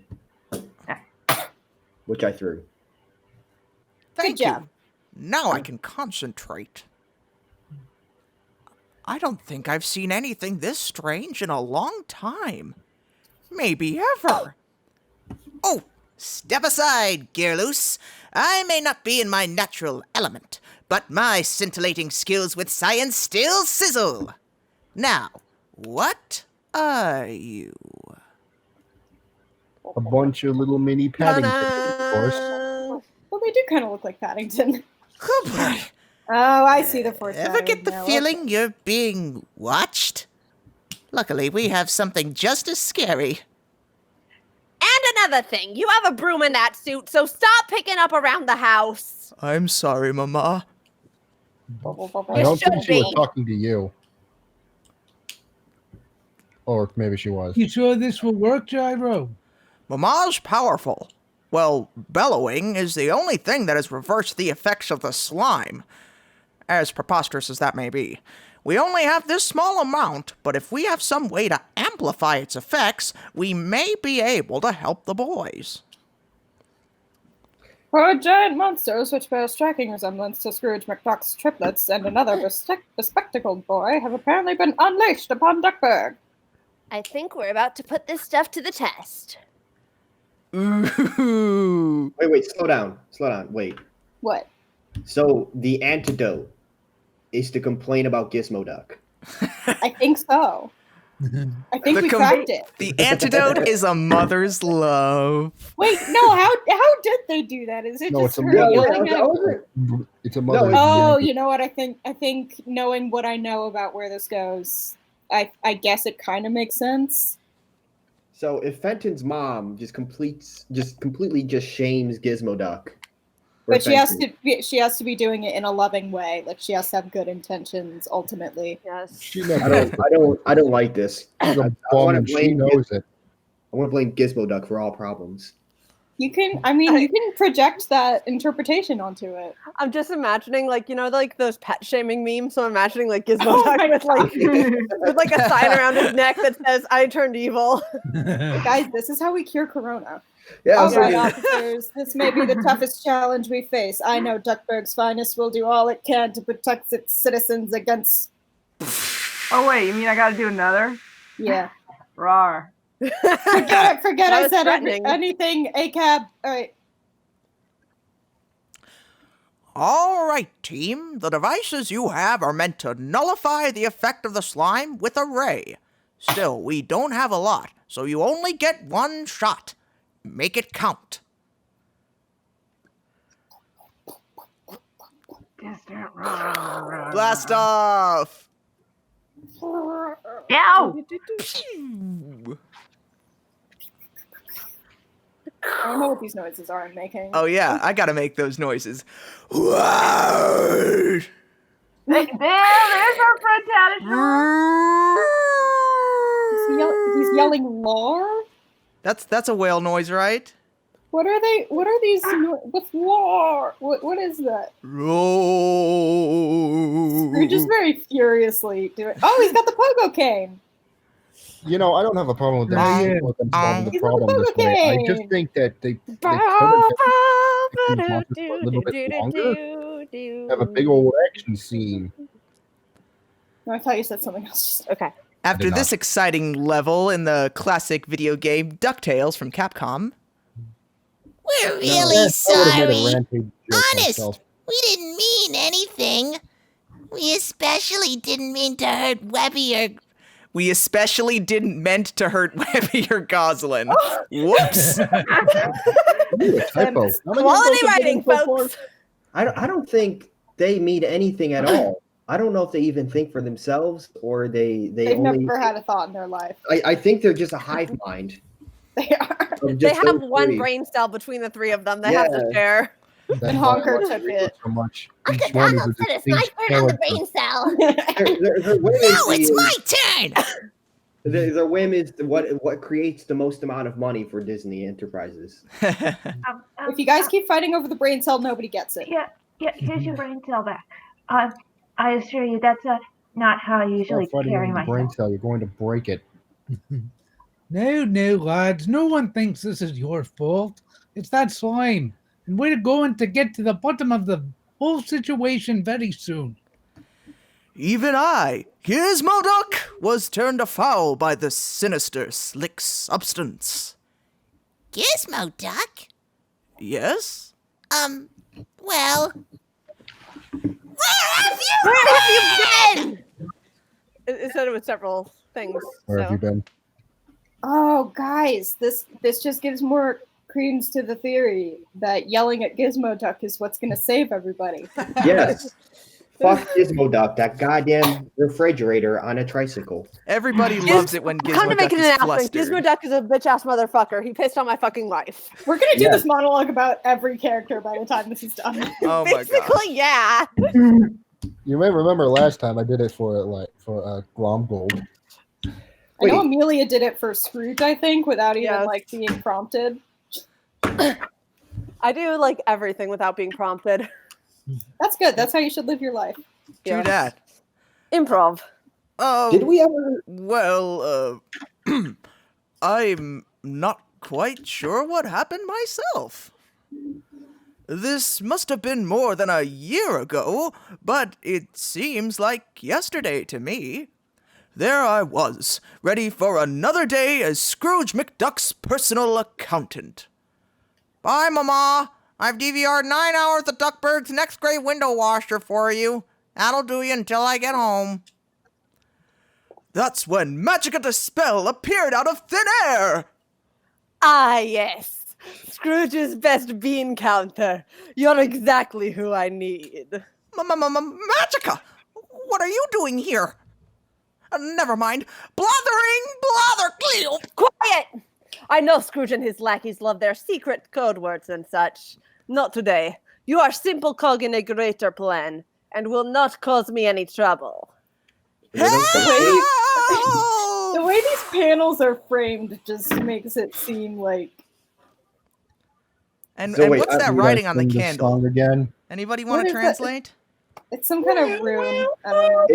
A: which I threw.
B: Thank
C: job.
B: you. Now I can concentrate. I don't think I've seen anything this strange in a long time. Maybe ever. Oh, step aside, Gearloose. I may not be in my natural element, but my scintillating skills with science still sizzle. Now, what are you?
G: A bunch of little mini Paddington, of course.
F: Ta-da!
C: Well, they do kind of look like Paddington.
B: Oh boy.
C: Oh, I see the force.
B: Ever get the feeling you're being watched? Luckily, we have something just as scary.
F: And another thing, you have a broom in that suit, so stop picking up around the house.
B: I'm sorry, Mama.
G: I don't
F: should
G: think she was
F: be.
G: talking to you. Or maybe she was.
I: You sure this will work, Gyro?
B: Mama's powerful. Well, bellowing is the only thing that has reversed the effects of the slime. As preposterous as that may be. We only have this small amount, but if we have some way to amplify its effects, we may be able to help the boys.
C: 4 giant monsters which bear striking resemblance to Scrooge McDuck's triplets and another bespectacled boy have apparently been unleashed upon Duckburg.
F: I think we're about to put this stuff to the test.
B: Ooh.
A: Wait, slow down, wait.
C: What?
A: So the antidote is to complain about Gizmoduck.
C: I think so. I think
B: The
C: we
B: com-
C: cracked it.
B: The antidote is a mother's love.
C: Wait, no, how did they do that? Is it
G: No,
C: just
G: it's a
C: her
G: mother.
C: yelling at-
G: It's a mother.
C: Oh, you know what? I think knowing what I know about where this goes, I guess it kind of makes sense.
A: So if Fenton's mom just completely shames Gizmoduck,
C: But she has to be doing it in a loving way. Like she has to have good intentions ultimately.
F: Yes.
G: She
A: I don't like this.
G: She's a
A: I
G: bum
A: wanna
G: and she
A: blame
G: knows it.
A: I want to blame Gizmoduck for all problems.
C: You can project that interpretation onto it.
F: I'm just imagining, like, you know, like those pet shaming memes. So I'm imagining like
C: Oh
F: Gizmoduck
C: my
F: with like a sign around his neck that says "I turned evil."
C: Guys, this is how we cure corona.
A: Yeah,
C: All
A: so
C: right, officers, this may be the toughest challenge we face. I know Duckburg's finest will do all it can to protect its citizens against.
D: Oh wait, you mean I gotta do another?
C: Yeah.
D: Rawr.
C: Forget
F: That
C: I
F: was
C: said
F: threatening.
C: anything. ACAB. All right.
B: All right, team. The devices you have are meant to nullify the effect of the slime with a ray. Still, we don't have a lot, so you only get one shot. Make it count. Blast off!
D: Ow!
B: Pew!
C: I don't know what these noises are I'm making.
B: Oh yeah, I gotta make those noises. Whoa!
D: There's our friend Tanisha.
C: He's yelling "Lar."
B: That's a whale noise, right?
C: What are they? What are these? What's "Lar"? What is that? You're just very furiously doing. Oh, he's got the pogo cane.
G: You know, I don't have a problem with them,
I: Yeah.
G: with them solving the
C: He's
G: problem
C: on the
G: this way. I just
C: cane.
G: think that they could have kept these monsters for a little bit longer. Have a big old action scene.
C: No, I thought you said something else.
F: Okay.
B: After
G: did not.
B: this exciting level in the classic video game DuckTales from Capcom,
J: We're really
G: I would've made a
J: sorry.
G: rampage joke
J: Honest.
G: myself.
J: We didn't mean anything. We especially didn't mean to hurt Webby or...
B: we especially didn't meant to hurt Webby or Gosalyn. Whoops!
G: Ooh, a typo. How many
F: Quality
G: typos have
F: writing,
G: been so far?
F: folks.
A: I don't think they mean anything at all. I don't know if they even think for themselves or they've
C: only never had a thought in their life.
A: I think they're just a hive mind.
C: They are.
F: They have one brain cell between the three of them. They have to share.
C: And Honker took it.
G: So much.
J: Uncle Donald said it's my turn on the brain cell.
A: No,
J: it's my turn.
A: Their whim is what creates the most amount of money for Disney Enterprises.
C: If you guys keep fighting over the brain cell, nobody gets it.
D: Yeah, here's your brain cell back. I assure you, that's not how I usually carry my
G: brain cell. You're going to break it.
I: No, lads. No one thinks this is your fault. It's that slime. And we're going to get to the bottom of the whole situation very soon.
B: Even I, Gizmoduck, was turned afoul by the sinister, slick substance.
J: Gizmoduck?
B: Yes?
J: Well...
F: Where have you been? It said it was several things.
G: Where have you been?
C: Oh, guys, this just gives more credence to the theory that yelling at Gizmoduck is what's going to save everybody.
A: Yes. Fuck Gizmoduck, that goddamn refrigerator on a tricycle.
B: Everybody loves it when
F: Time to make
B: Gizmoduck
F: an
B: is
F: announcement.
B: flustered.
F: Gizmoduck is a bitch-ass motherfucker. He pissed on my fucking life.
C: We're going to do this monologue about every character by the time this is done.
B: Oh my god.
F: Basically, yeah.
G: You may remember last time I did it for Glom Gold.
C: I know Amelia did it for Scrooge, I think, without even being prompted.
F: I do like everything without being prompted.
C: That's good. That's how you should live your life.
B: True that.
F: Improv.
B: Oh,
A: did we ever?
B: Well, I'm not quite sure what happened myself. This must have been more than a year ago, but it seems like yesterday to me. There I was, ready for another day as Scrooge McDuck's personal accountant. Bye, Mama. I've DVR'd 9 hours of Duckburg's next great window washer for you. That'll do you until I get home. That's when Magica the Spell appeared out of thin air.
F: Ah, yes. Scrooge's best bean counter. You're exactly who I need.
B: Magica! What are you doing here? Never mind. Blather!
F: Quiet! I know Scrooge and his lackeys love their secret code words and such. Not today. You are simple cog in a greater plan, and will not cause me any trouble.
C: The way these panels are framed just makes it seem like...
B: And what's that writing on the candle?
G: Song again?
B: Anybody want to translate?
C: It's some kind of rune. I don't know.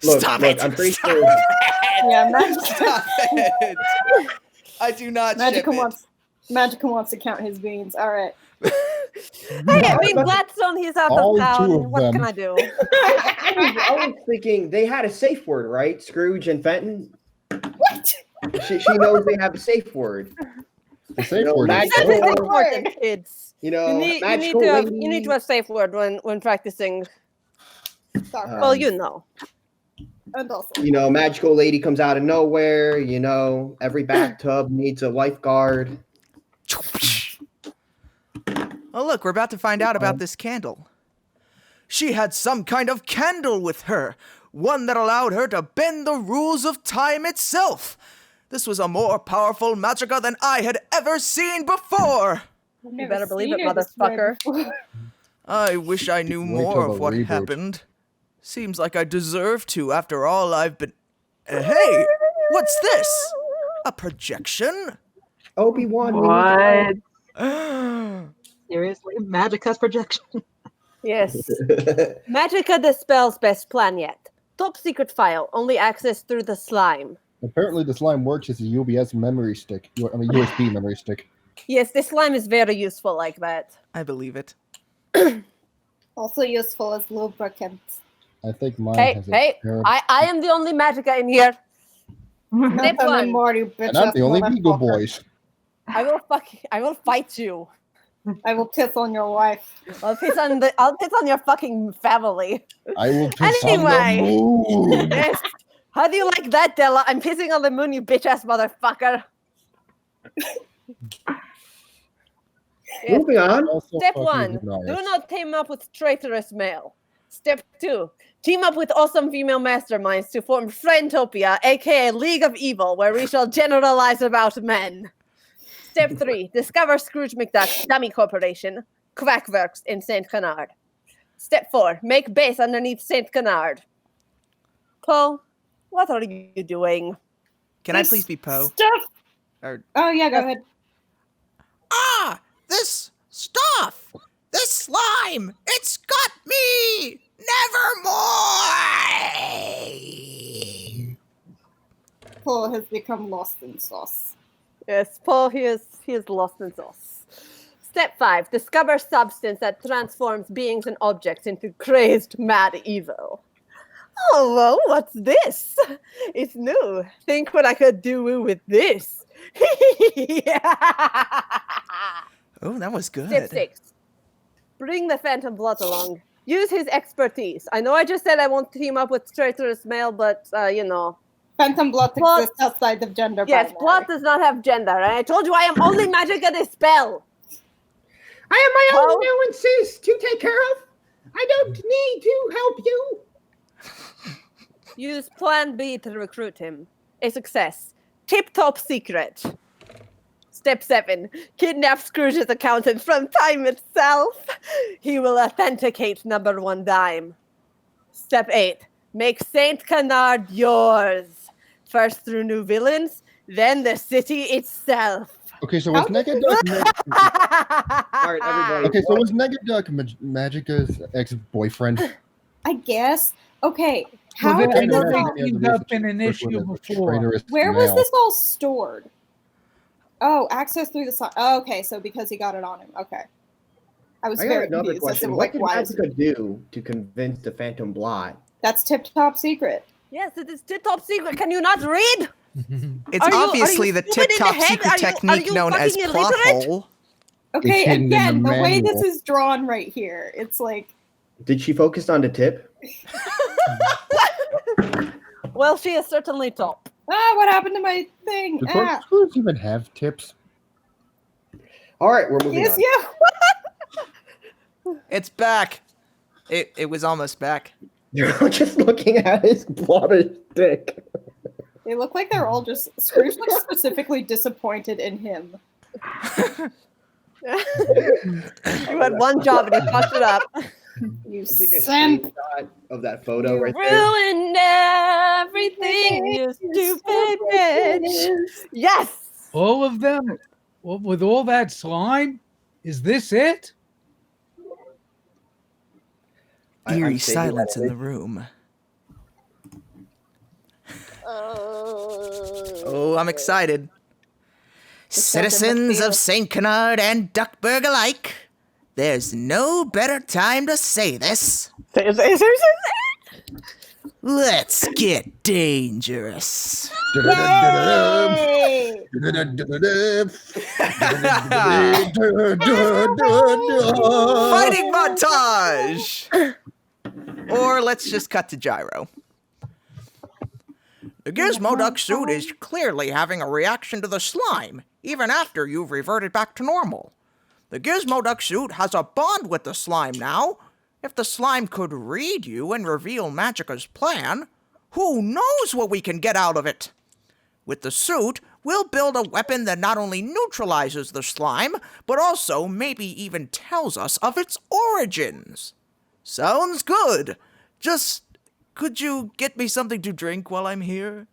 A: Look, I'm pretty sure.
C: Yeah,
B: Stop it. I do not
C: Magica wants to count his beans. All right.
F: Hey, I mean, Gladstone, he's out of town. What can I do?
A: I was thinking they had a safe word, right? Scrooge and Fenton.
C: What?
A: She knows they have a safe word.
G: The safe word.
F: Kids.
A: You know,
F: you need to have safe word when practicing. Well, you know.
C: And also.
A: You know, magical lady comes out of nowhere. You know, every bathtub needs a lifeguard.
B: Oh, look, we're about to find out about this candle. She had some kind of candle with her, one that allowed her to bend the rules of time itself. This was a more powerful Magica than I had ever seen before.
F: You better believe it, motherfucker.
B: I wish I knew more of what happened. Seems like I deserve to after all I've been... Hey, what's this? A projection?
A: Obi-Wan.
D: What?
H: Seriously? Magica's projection?
F: Yes. Magica the Spell's best plan yet. Top secret file, only access through the slime.
G: Apparently the slime works as a USB memory stick. USB memory stick.
F: Yes, this slime is very useful like that.
B: I believe it.
C: Also useful as lubricant.
G: I think mine has
F: I am the only Magica in here. Step one.
C: More, you bitch.
G: And I'm the only Beagle Boys.
F: I will fight you.
C: I will piss on your wife.
F: I'll piss on your fucking family.
G: I will piss on the moon.
F: Yes. How do you like that, Della? I'm pissing on the moon, you bitch ass motherfucker.
A: Moving on.
F: Step one. Do not team up with traitorous male. Step 2. Team up with awesome female masterminds to form Friendtopia, aka League of Evil, where we shall generalize about men. Step 3. Discover Scrooge McDuck's dummy corporation, Quackworks in St. Canard. Step 4. Make base underneath St. Canard. Poe, what are you doing?
B: Can I please be Poe?
C: Stuff.
B: Or
C: Oh yeah, go ahead.
J: Ah, this stuff, this slime, it's got me. Nevermore.
C: Paul has become lost in sauce.
F: Yes, Paul, he is lost in sauce. Step 5. Discover substance that transforms beings and objects into crazed, mad evil. Oh, well, what's this? It's new. Think what I could do with this.
B: oh, that was good.
F: Step 6. Bring the Phantom Blot along. Use his expertise. I know I just said I won't team up with traitorous male, but,
C: Phantom Blot exists outside of gender.
F: Yes, Blot does not have gender, and I told you I am only Magica dispel.
K: I have my own nuances to take care of. I don't need to help you.
F: Use Plan B to recruit him. A success. Tip-top secret. Step 7. Kidnap Scrooge's accountant from time itself. He will authenticate number 1 dime. Step 8. Make Saint Canard yours. First through new villains, then the city itself.
G: Okay, so was Negaduck...
A: All right, everybody.
G: Okay, so was Negaduck Magica's ex-boyfriend?
C: I guess. Okay. How
I: Well,
C: did
I: then,
C: this all...
I: he's up in an issue before.
C: Where was this all stored? Oh, access through the side. Oh, okay, so because he got it on him. Okay. I was
A: I got
C: very
A: another
C: confused.
A: question. What did Magica do to convince the Phantom Blot?
C: That's tip-top secret.
F: Yes, it is tip-top secret. Can you not read?
B: It's obviously the tip-top secret technique known as plot hole.
C: Okay,
A: It's hidden in
C: again,
A: the
C: the way this
A: manual.
C: is drawn right here, it's like...
A: Did she focus on the tip?
F: Well, she is certainly top.
C: Ah, what happened to my thing?
G: Does Scrooge even have tips?
A: All right, we're moving
C: Yes,
A: on.
C: yeah.
B: It's back. It was almost back.
A: You're just looking at his blotted dick.
C: They look like they're all just... Scrooge looks specifically disappointed in him.
F: You had one job and you fucked it up.
C: You
A: Take a
C: simp.
A: screenshot of that photo right there.
F: Ruined everything, you stupid bitch. Yes.
I: All of them? With all that slime? Is this it?
B: Eerie silence in the room. Oh, I'm excited. Citizens of St. Canard and Duckburg alike, there's no better time to say this. Let's get dangerous.
C: Yay!
B: Fighting montage! Or let's just cut to Gyro. The Gizmoduck suit is clearly having a reaction to the slime, even after you've reverted back to normal. The Gizmoduck suit has a bond with the slime now. If the slime could read you and reveal Magica's plan, who knows what we can get out of it? With the suit, we'll build a weapon that not only neutralizes the slime, but also maybe even tells us of its origins. Sounds good. Just, could you get me something to drink while I'm here?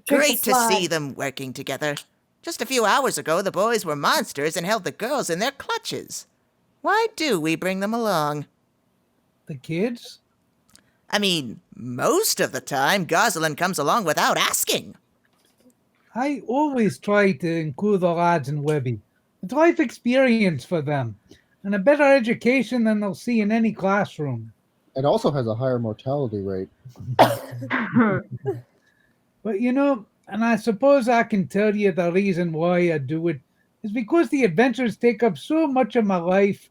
B: Great to see them working together. Just a few hours ago, the boys were monsters and held the girls in their clutches. Why do we bring them along?
I: The kids?
B: I mean, most of the time, Gosalyn comes along without asking.
I: I always try to include the lads in Webby. It's life experience for them, and a better education than they'll see in any classroom.
G: It also has a higher mortality rate.
I: But and I suppose I can tell you the reason why I do it is because the adventures take up so much of my life,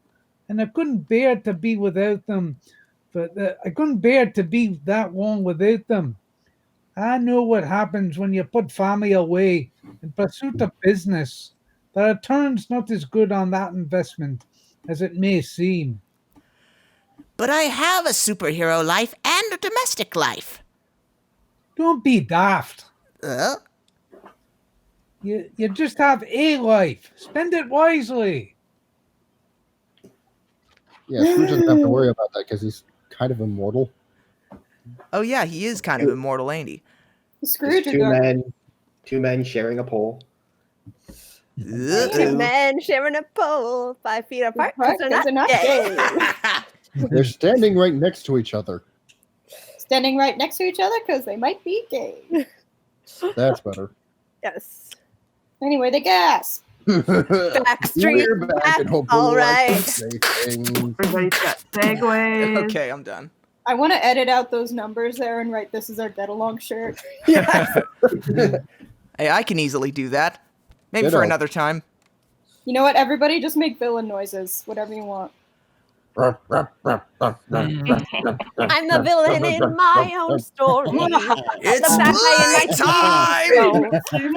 I: and I couldn't bear to be without them. I couldn't bear to be that long without them. I know what happens when you put family away in pursuit of business. The return's not as good on that investment as it may seem.
J: But I have a superhero life and a domestic life.
I: Don't be daft. You just have a life. Spend it wisely.
G: Yeah, Scrooge doesn't have to worry about that because he's kind of immortal.
B: Oh yeah, he is kind of immortal, ain't he?
C: Scrooge
A: Two men sharing a pole.
F: Two men sharing a pole 5 feet apart because they're not gay.
G: They're standing right next to each other.
C: Standing right next to each other because they might be gay.
G: That's better.
F: Yes.
C: Anyway, they gasp.
F: Backstreet.
G: We're back and hopefully
F: All right.
D: Everybody's got segues.
B: Okay, I'm done.
C: I want to edit out those numbers there and write "This is our get along" shirt.
B: Hey, I can easily do that. Maybe
G: Ditto.
B: for another time.
C: You know what? Everybody just make villain noises. Whatever you want.
F: I'm the villain in my own story.
B: It's
F: playtime!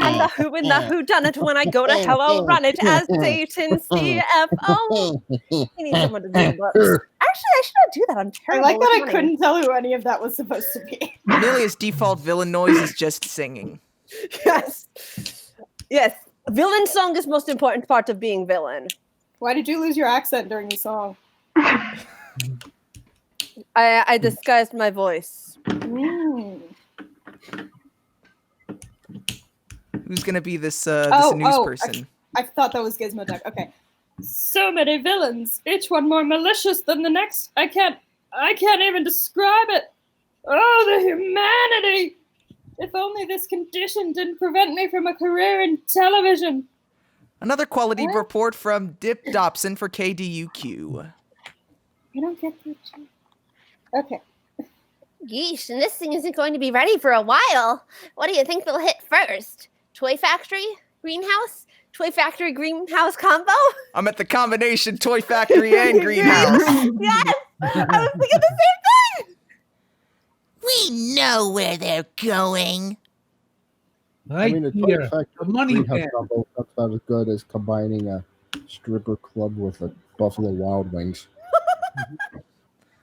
F: I'm the who in the who done it when I go to hell, I'll run it as Satan CFO. You need someone to do books. Actually, I should not do that. I'm
C: I
F: terrible.
C: like that
F: with
C: I
F: money.
C: couldn't tell who any of that was supposed to be.
B: Amelia's default villain noise is just singing.
F: Yes. Yes. Villain song is most important part of being villain.
C: Why did you lose your accent during the song?
F: I disguised my voice.
B: Who's gonna be this
C: Oh,
B: news
C: oh,
B: person?
C: I thought that was Gizmoduck. Okay. So many villains, each one more malicious than the next. I can't even describe it. Oh, the humanity! If only this condition didn't prevent me from a career in television.
B: Another quality report from Dip Dobson for KDUQ.
C: I don't get that. Okay.
J: Yeesh, and this thing isn't going to be ready for a while. What do you think will hit first? Toy factory? Greenhouse? Toy factory greenhouse combo?
B: I'm at the combination Toy Factory and Greenhouse.
J: Yes! I was thinking the same thing! We know where they're going.
I: Right
G: a
I: here.
G: Toy Factory
I: The money
G: Greenhouse
I: bin.
G: combo, that's about as good as combining a stripper club with a Buffalo Wild Wings.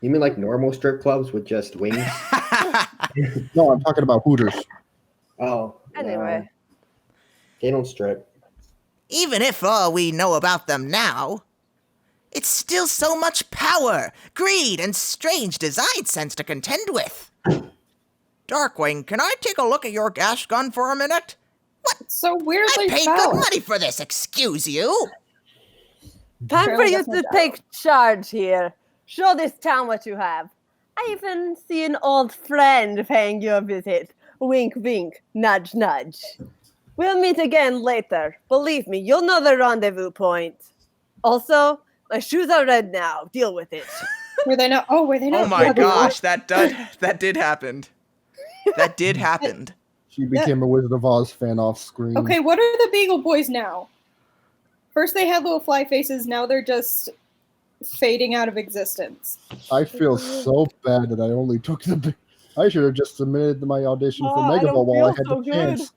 A: You mean like normal strip clubs with just wings?
G: No, I'm talking about Hooters.
A: Oh.
F: Anyway.
A: They don't strip.
J: Even if all we know about them now, it's still so much power, greed, and strange design sense to contend with. Darkwing, can I take a look at your gas gun for a minute?
C: It's so weirdly
J: I paid
C: foul.
J: good money for this, excuse you.
F: Time for
C: Apparently
F: you
C: that's my
F: to
C: job.
F: take charge here. Show this town what you have. I even see an old friend paying you a visit. Wink, wink, nudge, nudge. We'll meet again later. Believe me, you'll know the rendezvous point. Also, my shoes are red now. Deal with it.
C: Were they not? Oh, were they not?
B: Oh my
C: Yeah, they were.
B: gosh, that did happen. That did happen.
G: She became a Wizard of Oz fan off screen.
C: Okay, what are the Beagle Boys now? First they had little fly faces, now they're just fading out of existence.
G: I feel so bad that I only took the. I should have just submitted my audition for
F: I don't
G: Megavolt while I
F: feel
G: had
F: so
G: the
F: good.
G: chance.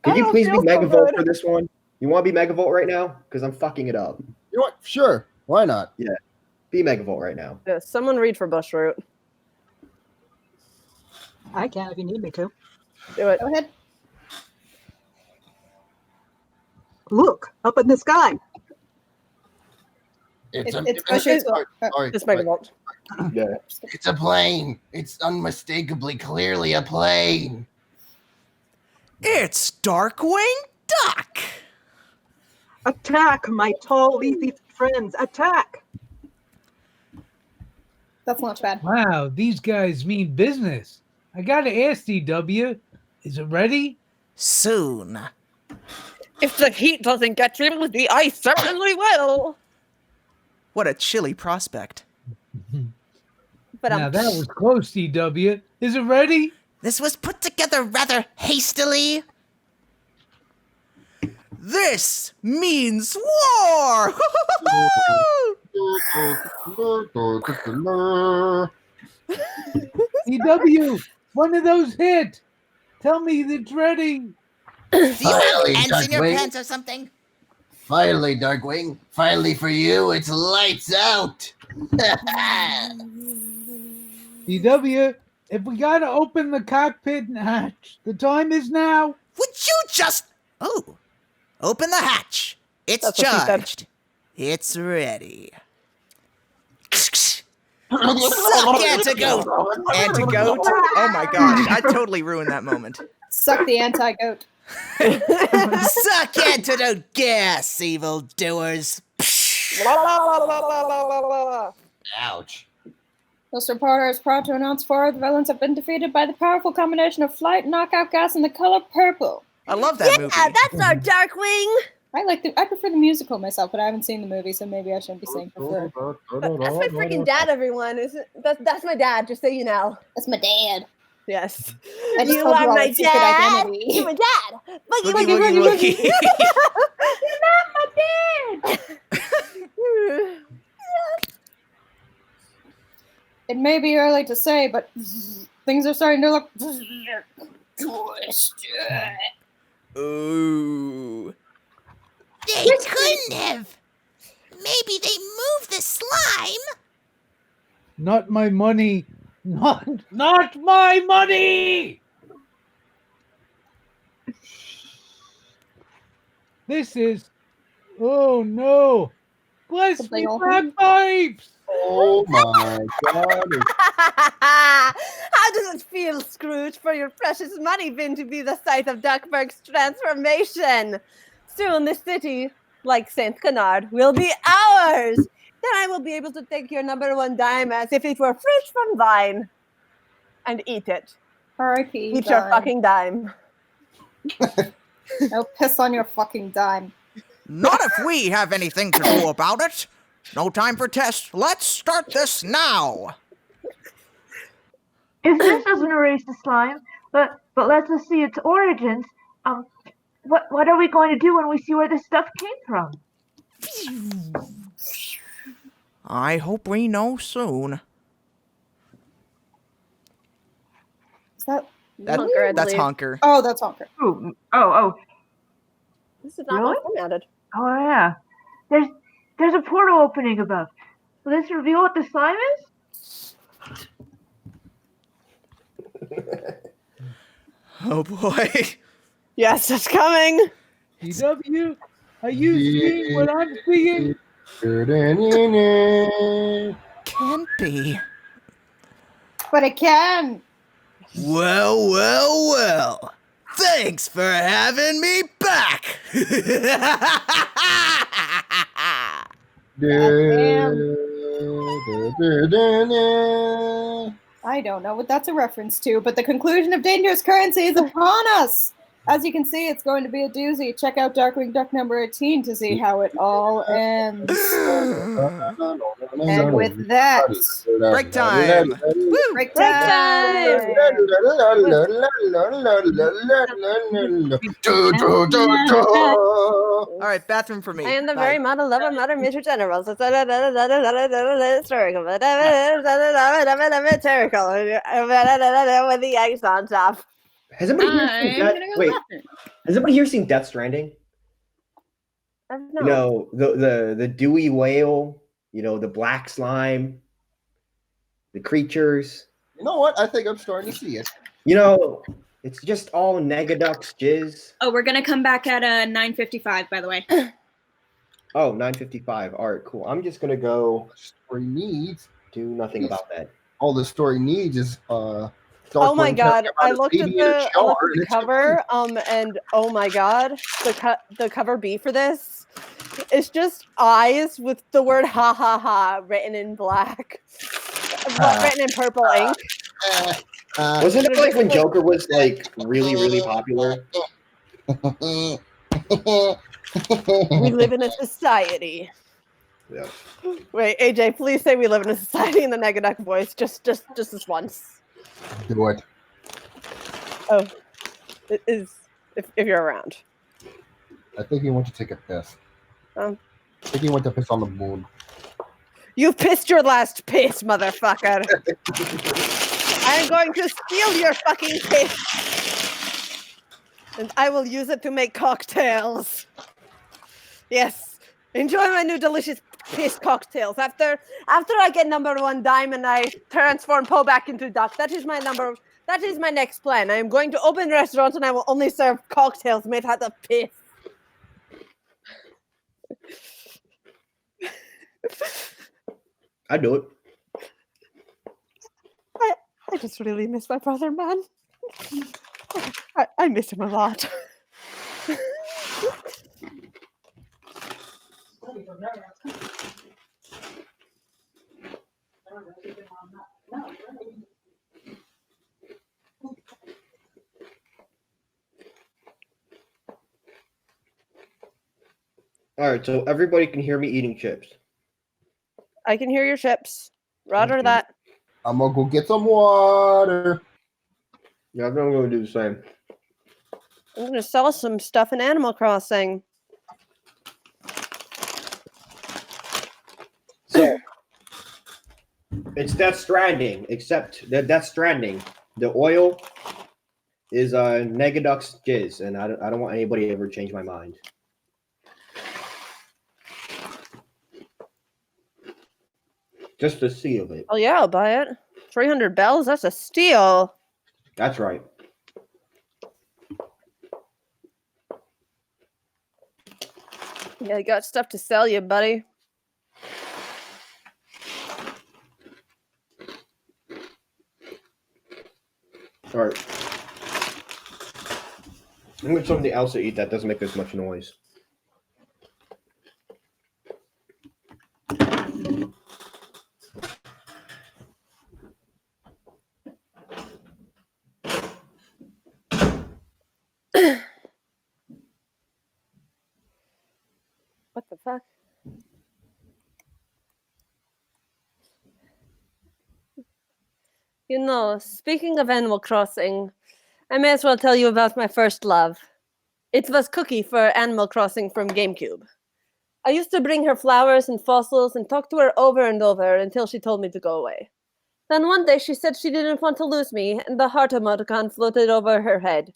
A: Could
F: I
A: you
F: don't
A: please be
F: feel so
A: Megavolt
F: good.
A: for this one? You want to be Megavolt right now? Because I'm fucking it up.
G: You know what? Sure. Why not?
A: Be Megavolt right now.
F: Yeah, someone read for Bushroot.
H: I can if you need me to.
F: Do it.
C: Go ahead.
H: Look, up in the sky.
C: It's Bushroot's
F: It's Megavolt.
A: Yeah.
G: It's a plane. It's unmistakably, clearly a plane.
B: It's Darkwing Duck.
H: Attack, my tall, leafy friends. Attack.
C: That's Launchpad.
I: Wow, these guys mean business. I gotta ask DW, is it ready?
B: Soon.
F: If the heat doesn't get you, the ice certainly will.
B: What a chilly prospect.
F: But
I: Now that was close, DW. Is it ready?
J: This was put together rather hastily.
B: This means war!
I: DW, one of those hit. Tell me it's ready.
J: Do you have ants in your pants or something?
G: Finally, Darkwing. Finally for you, it's lights out.
I: DW, if we gotta open the cockpit hatch, the time is now.
J: Would you just... Oh, open the hatch. It's
F: That's what she said.
J: charged. It's ready. Suck, antigoat.
B: Antigoat? Oh my gosh, I totally ruined that moment.
C: Suck the anti-goat.
J: Suck antidote gas, evil doers.
G: Ouch.
C: This reporter is proud to announce 4 of the villains have been defeated by the powerful combination of flight, knockout gas, and the color purple.
B: I love that movie.
F: Yeah, that's our Darkwing.
C: I prefer the musical myself, but I haven't seen the movie, so maybe I shouldn't be saying prefer.
F: That's my freaking dad, everyone. That's my dad, just so you know.
C: That's my dad.
F: Yes.
C: I just
F: You
C: told
F: are
C: all
F: my
C: its secret
F: dad.
C: identity.
F: You're my dad. Boogie,
B: Boogie,
F: boogie,
B: boogie,
F: boogie,
B: boogie.
F: You're not my dad.
C: It may be early to say, but things are starting to look twisted.
B: Ooh.
J: They couldn't have. Maybe they moved the slime.
I: Not my money. Not my money. This is. Oh no! Bless me, bagpipes.
G: Oh my god.
F: How does it feel, Scrooge, for your precious money bin to be the site of Duckburg's transformation? Soon the city, like Saint Canard, will be ours. Then I will be able to take your #1 dime as if it were fresh from vine and eat it.
C: R.I.P.
F: Eat your fucking dime.
C: No piss on your fucking dime.
J: Not if we have anything to do about it. No time for tests. Let's start this now.
D: If this doesn't erase the slime, but lets us see its origins, what are we going to do when we see where this stuff came from?
J: I hope we know soon.
C: Is that
F: Honker, I
B: That's
F: believe.
B: Honker.
C: Oh, that's Honker.
D: Ooh, oh.
F: This is not
D: Really?
F: formatted.
D: Oh yeah. There's a portal opening above. Will this reveal what the slime is?
B: Oh boy.
F: Yes, it's coming.
I: DW, are you seeing what I'm seeing?
J: Can't be.
C: But it can.
J: Well. Thanks for having me back.
C: I don't know what that's a reference to, but the conclusion of Dangerous Currency is upon us. As you can see, it's going to be a doozy. Check out Darkwing Duck number 18 to see how it all ends. And with that,
B: Break time.
C: break time.
B: All right, bathroom for me.
F: I am the
B: Bye.
F: very model lover, mother, Major General. Historical. With the eggs on top.
A: Has anybody here seen
C: I'm
A: Death?
C: gonna go
A: Wait,
C: bathroom.
A: has anybody here seen Death Stranding?
F: No.
A: You know, the Dewey whale, you know, the black slime, the creatures.
G: You know what? I think I'm starting to see it.
A: You know, it's just all Negaduck's jizz.
C: Oh, we're gonna come back at 9:55, by the way.
A: Oh, 9:55. All right, cool. I'm just gonna go
G: Story needs.
A: do nothing about that.
G: All the story needs is
F: Oh my
G: Darkwing
F: god!
G: talking
F: I
G: about
F: looked
G: his
F: at
G: baby in a
F: the
G: jar, and it's
F: cover, and oh my god, the cover B for this, it's just eyes with the word "ha ha ha" written in black, written in purple ink.
A: Wasn't it like when Joker was like really, really popular?
F: We live in a society.
A: Yeah.
F: Wait, AJ, please say we live in a society in the Negaduck voice, just this once.
G: Do it.
F: Oh, it is if you're around.
G: I think he went to take a piss. I think he went to piss on the moon.
F: You've pissed your last piss, motherfucker. I'm going to steal your fucking piss. And I will use it to make cocktails. Yes. Enjoy my new delicious piss cocktails. After I get #1 diamond, I transform Poe back into Duck. That is my next plan. I am going to open restaurants and I will only serve cocktails made out of piss.
A: I do it.
F: I just really miss my brother, man. I miss him a lot.
A: All right, so everybody can hear me eating chips.
F: I can hear your chips. Roger that.
G: I'm gonna go get some water.
A: Yeah, I'm gonna do the same.
F: I'm gonna sell some stuff in Animal Crossing.
A: So it's Death Stranding, except that Death Stranding, the oil is Negaduck's jizz, and I don't want anybody to ever change my mind. Just the seal of it.
F: Oh yeah, I'll buy it. 300 bells, that's a steal.
A: That's right.
F: Yeah, I got stuff to sell you, buddy.
A: All right. I'm gonna get something else to eat that doesn't make as much noise.
F: What the fuck? You know, speaking of Animal Crossing, I may as well tell you about my first love. It was Cookie for Animal Crossing from GameCube. I used to bring her flowers and fossils and talk to her over and over until she told me to go away. Then one day she said she didn't want to lose me, and the heart emoticon floated over her head.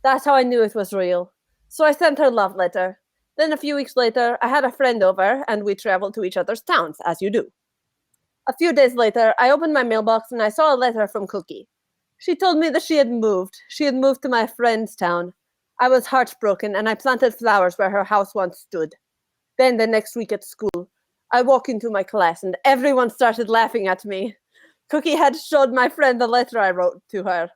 F: That's how I knew it was real. So I sent her a love letter. Then a few weeks later, I had a friend over, and we traveled to each other's towns, as you do. A few days later, I opened my mailbox and I saw a letter from Cookie. She told me that she had moved. She had moved to my friend's town. I was heartbroken, and I planted flowers where her house once stood. Then the next week at school, I walked into my class, and everyone started laughing at me. Cookie had showed my friend the letter I wrote to her.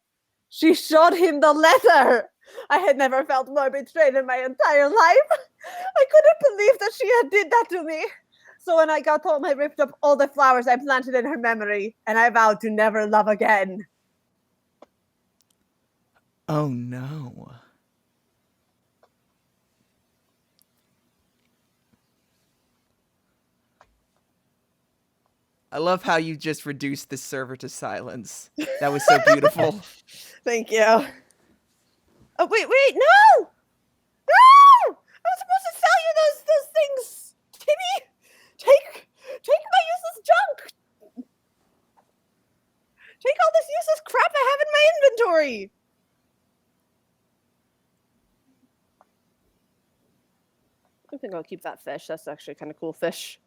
F: She showed him the letter! I had never felt more betrayed in my entire life. I couldn't believe that she had did that to me. So when I got home, I ripped up all the flowers I planted in her memory, and I vowed to never love again.
B: Oh no. I love how you just reduced this server to silence. That was so beautiful.
F: Thank you. Oh, wait, no! No! I was supposed to sell you those things! Timmy! Take my useless junk! Take all this useless crap I have in my inventory! I think I'll keep that fish. That's actually kind of cool fish.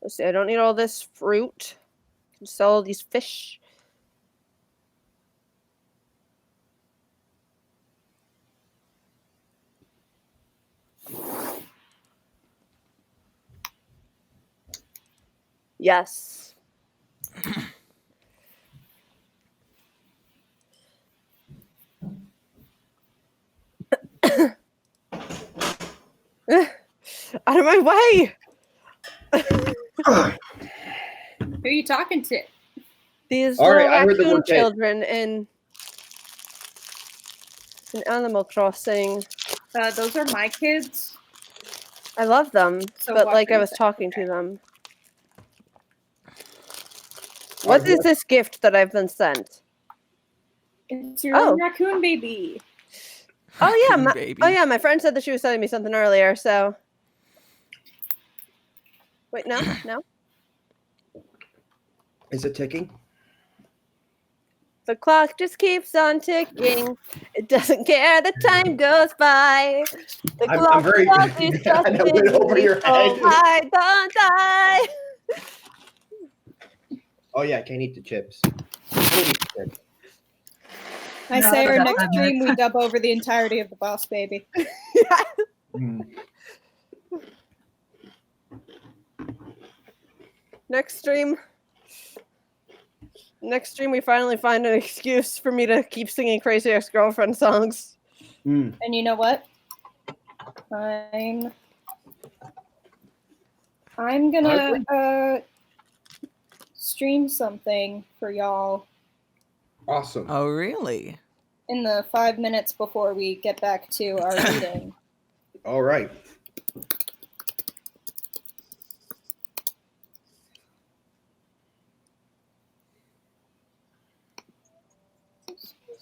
F: Let's see, I don't need all this fruit. I can sell all these fish. Yes. Out of my way!
C: Who are you talking to?
F: These
A: All
F: little
A: right, I heard the
F: raccoon
A: word pet.
F: children in Animal Crossing.
C: Those are my kids.
F: I love them,
C: So
F: but
C: what
F: like
C: are
F: I
C: you
F: was
C: saying?
F: talking to them. What is this gift that I've been sent?
C: It's your own raccoon baby.
F: Oh yeah,
B: Raccoon baby.
F: oh yeah, my friend said that she was sending me something earlier, so. Wait, no.
A: Is it ticking?
F: The clock just keeps on ticking. It doesn't care. The time goes by. The
A: I'm
F: clock
A: very-
F: is just
A: I went over your head.
F: I don't die.
A: Oh yeah, can't eat the chips. Can't eat the chips.
C: I
E: No,
C: say our
E: that's
C: next
E: 5
C: stream
E: minutes.
C: we dub over the entirety of the Boss Baby.
A: Mm.
F: Next stream, we finally find an excuse for me to keep singing Crazy Ex-Girlfriend songs.
A: Mm.
C: And you know what? I'm gonna stream something for y'all
A: Awesome.
B: Oh, really?
C: in the 5 minutes before we get back to our meeting.
A: All right.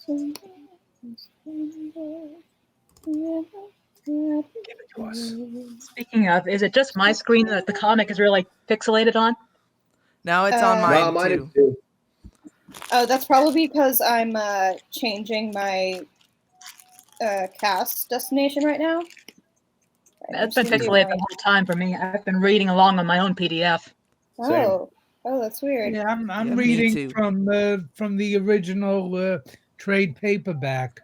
A: Give it to us.
H: Speaking of, is it just my screen that the comic is really pixelated on?
B: No, it's on
C: No,
B: mine
A: is
B: too.
A: too.
C: Oh, that's probably because I'm changing my cast destination right now.
H: That's been pixelated the whole time for me. I've been reading along on my own PDF.
C: Oh, that's weird.
I: Yeah, I'm
B: Yeah, me
I: reading
B: too.
I: from the original trade paperback.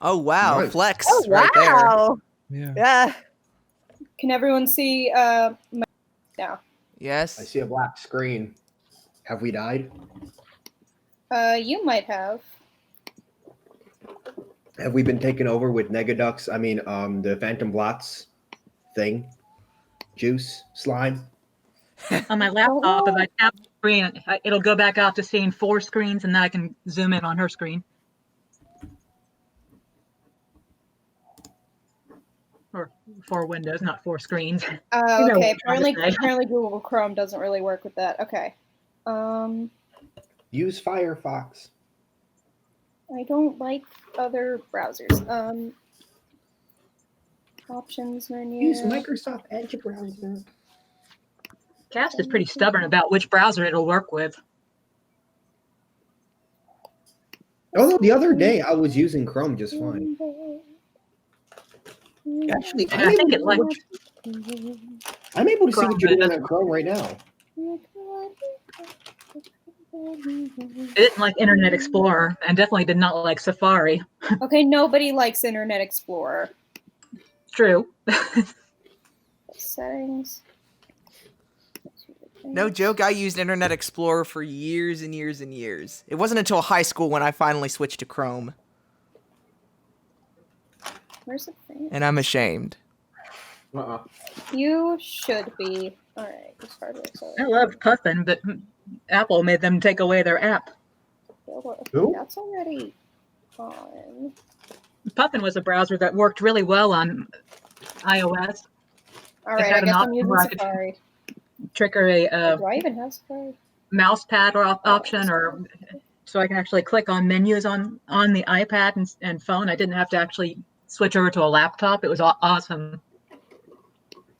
B: Oh wow,
A: Nice.
B: flex
F: Oh
B: right there.
F: wow!
I: Yeah.
F: Yeah.
C: Can everyone see my now?
B: Yes.
A: I see a black screen. Have we died?
C: You might have.
A: Have we been taken over with Negaducks? I mean, the Phantom Blots thing, juice, slime.
H: On my laptop, if I tap the screen, it'll go back out to seeing 4 screens, and then I can zoom in on her screen. Or 4 windows, not 4 screens. You know
C: Okay.
H: what I'm trying to say.
C: Apparently Google Chrome doesn't really work with that. Okay.
A: Use Firefox.
C: I don't like other browsers. Options menu.
A: Use Microsoft Edge browser.
H: Cast is pretty stubborn about which browser it'll work with.
A: Although the other day I was using Chrome just fine. Actually,
H: And I think it like
A: I'm able to see
H: Chrome
A: what you're doing
H: does.
A: on Chrome right now.
H: it didn't like Internet Explorer, and definitely did not like Safari.
C: Okay, nobody likes Internet Explorer.
H: True.
C: Settings.
B: No joke, I used Internet Explorer for years and years and years. It wasn't until high school when I finally switched to Chrome.
C: Where's the thing?
B: And I'm ashamed.
C: You should be. Alright, this hardware.
H: I love Puffin, but Apple made them take away their app.
A: Who?
C: That's already on.
H: Puffin was a browser that worked really well on iOS.
C: Alright,
H: had
C: I
H: an
C: guess I'm
H: option
C: using
H: where I could
C: Safari.
H: Trigger a
C: Do I even have Safari?
H: mouse pad or option, or so I can actually click on menus on the iPad and phone. I didn't have to actually switch over to a laptop. It was awesome.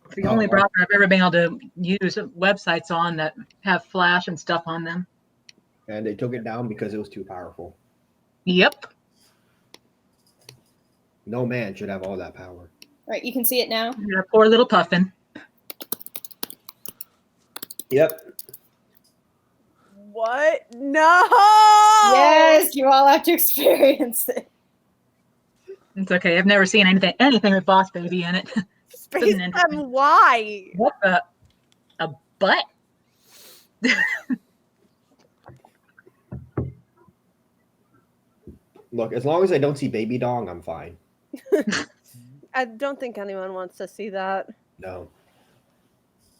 H: It's the only browser I've ever been able to use websites on that have Flash and stuff on them.
A: And they took it down because it was too powerful.
H: Yep.
A: No man should have all that power.
C: Alright, you can see it now?
H: Yeah, poor little Puffin.
A: Yep.
F: What? No!
C: Yes, you all have to experience it.
H: It's okay. I've never seen anything with Boss Baby in it.
F: SpaceFemme, why?
H: What the? A butt?
A: Look, as long as I don't see Baby Dong, I'm fine.
F: I don't think anyone wants to see that.
A: No.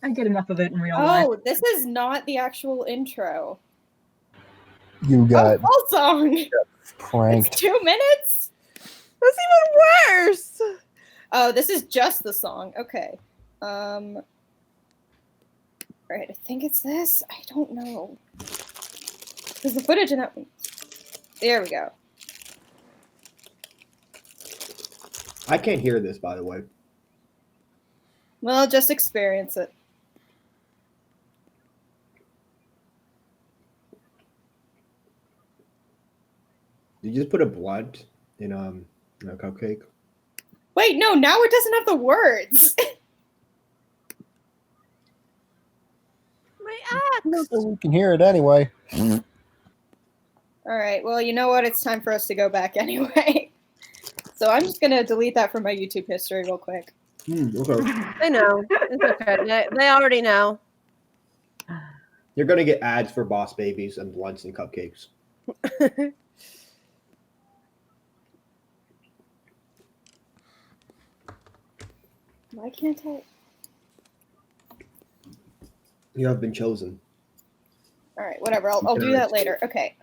H: I get enough of it in real life.
C: Oh, this is not the actual intro.
G: You got
C: Full song.
G: pranked.
C: 2 minutes?
F: That's even worse.
C: Oh, this is just the song. Okay. Alright, I think it's this. I don't know. Because the footage in that one. There we go.
A: I can't hear this, by the way.
C: Well, just experience it.
A: Did you just put a blunt in a cupcake?
C: Wait, no, now it doesn't have the words.
F: My axe.
G: We can hear it anyway.
C: All right, well, you know what? It's time for us to go back anyway. So I'm just going to delete that from my YouTube history real quick.
A: Okay.
F: I know. It's okay. They already know.
A: You're going to get ads for Boss Babies and blunts and cupcakes.
C: Why can't I?
A: You have been chosen.
C: All right, whatever. I'll do that later. Okay.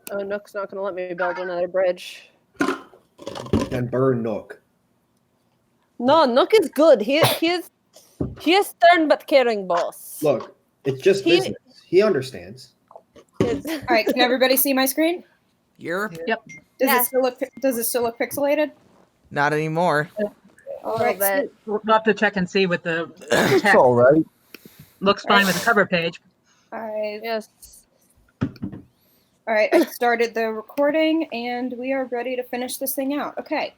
F: Oh, Nook's not going to let me build another bridge.
A: Then burn Nook.
F: No, Nook is good. He is stern but caring boss.
A: Look, it's just business. He understands.
C: All right, can everybody see my screen?
B: You're
H: Yep.
C: Does it still look pixelated?
B: not anymore.
C: All right.
F: bit.
H: We'll have to check and see with the
G: It's
H: text.
G: all right.
H: Looks fine with the cover page.
F: Yes.
C: All right, I started the recording, and we are ready to finish this thing out. Okay.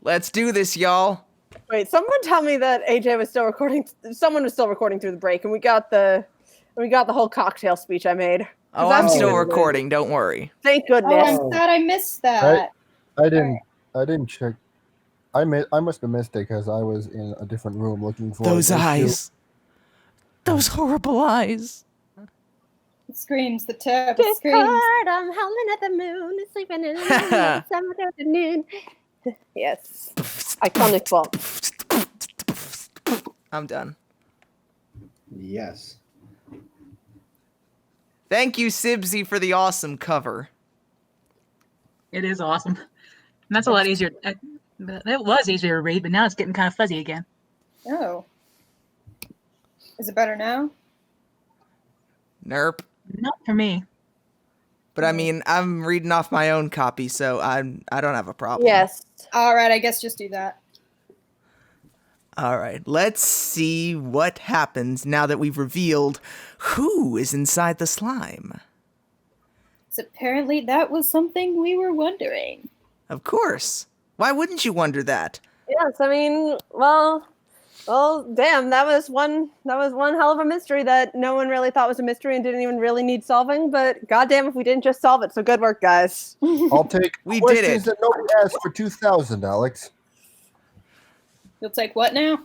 B: Let's do this, y'all.
F: Wait, someone tell me that AJ was still recording. Someone was still recording through the break, and we got the whole cocktail speech I made.
B: Oh,
F: that's
B: I'm still
A: really-
B: recording. Don't worry.
F: Thank
C: Oh,
F: goodness.
C: I'm sad I missed that.
G: I didn't check. I must have missed it because I was in a different room looking for
B: Those
G: this too.
B: eyes. Those horrible eyes.
C: It screams, the tip
F: Just
C: screams.
F: heard I'm howling at the moon, sleeping in the summer afternoon. Yes. Iconic song.
B: I'm done.
A: Yes.
B: Thank you, Sibsy, for the awesome cover.
H: It is awesome. And that's a lot easier. It was easier to read, but now it's getting kind of fuzzy again.
C: Oh. Is it better now?
B: Nerp.
H: Not for me.
B: But I mean, I'm reading off my own copy, so I don't have a problem.
F: Yes.
C: All right, I guess just do that.
B: All right, let's see what happens now that we've revealed who is inside the slime.
C: So apparently that was something we were wondering.
B: Of course. Why wouldn't you wonder that?
F: Yes, I mean, well, damn, that was one hell of a mystery that no one really thought was a mystery and didn't even really need solving, but goddamn if we didn't just solve it, so good work, guys.
G: I'll take
B: We did
G: questions
B: it.
G: that nobody asked for 2,000, Alex.
C: You'll take what now?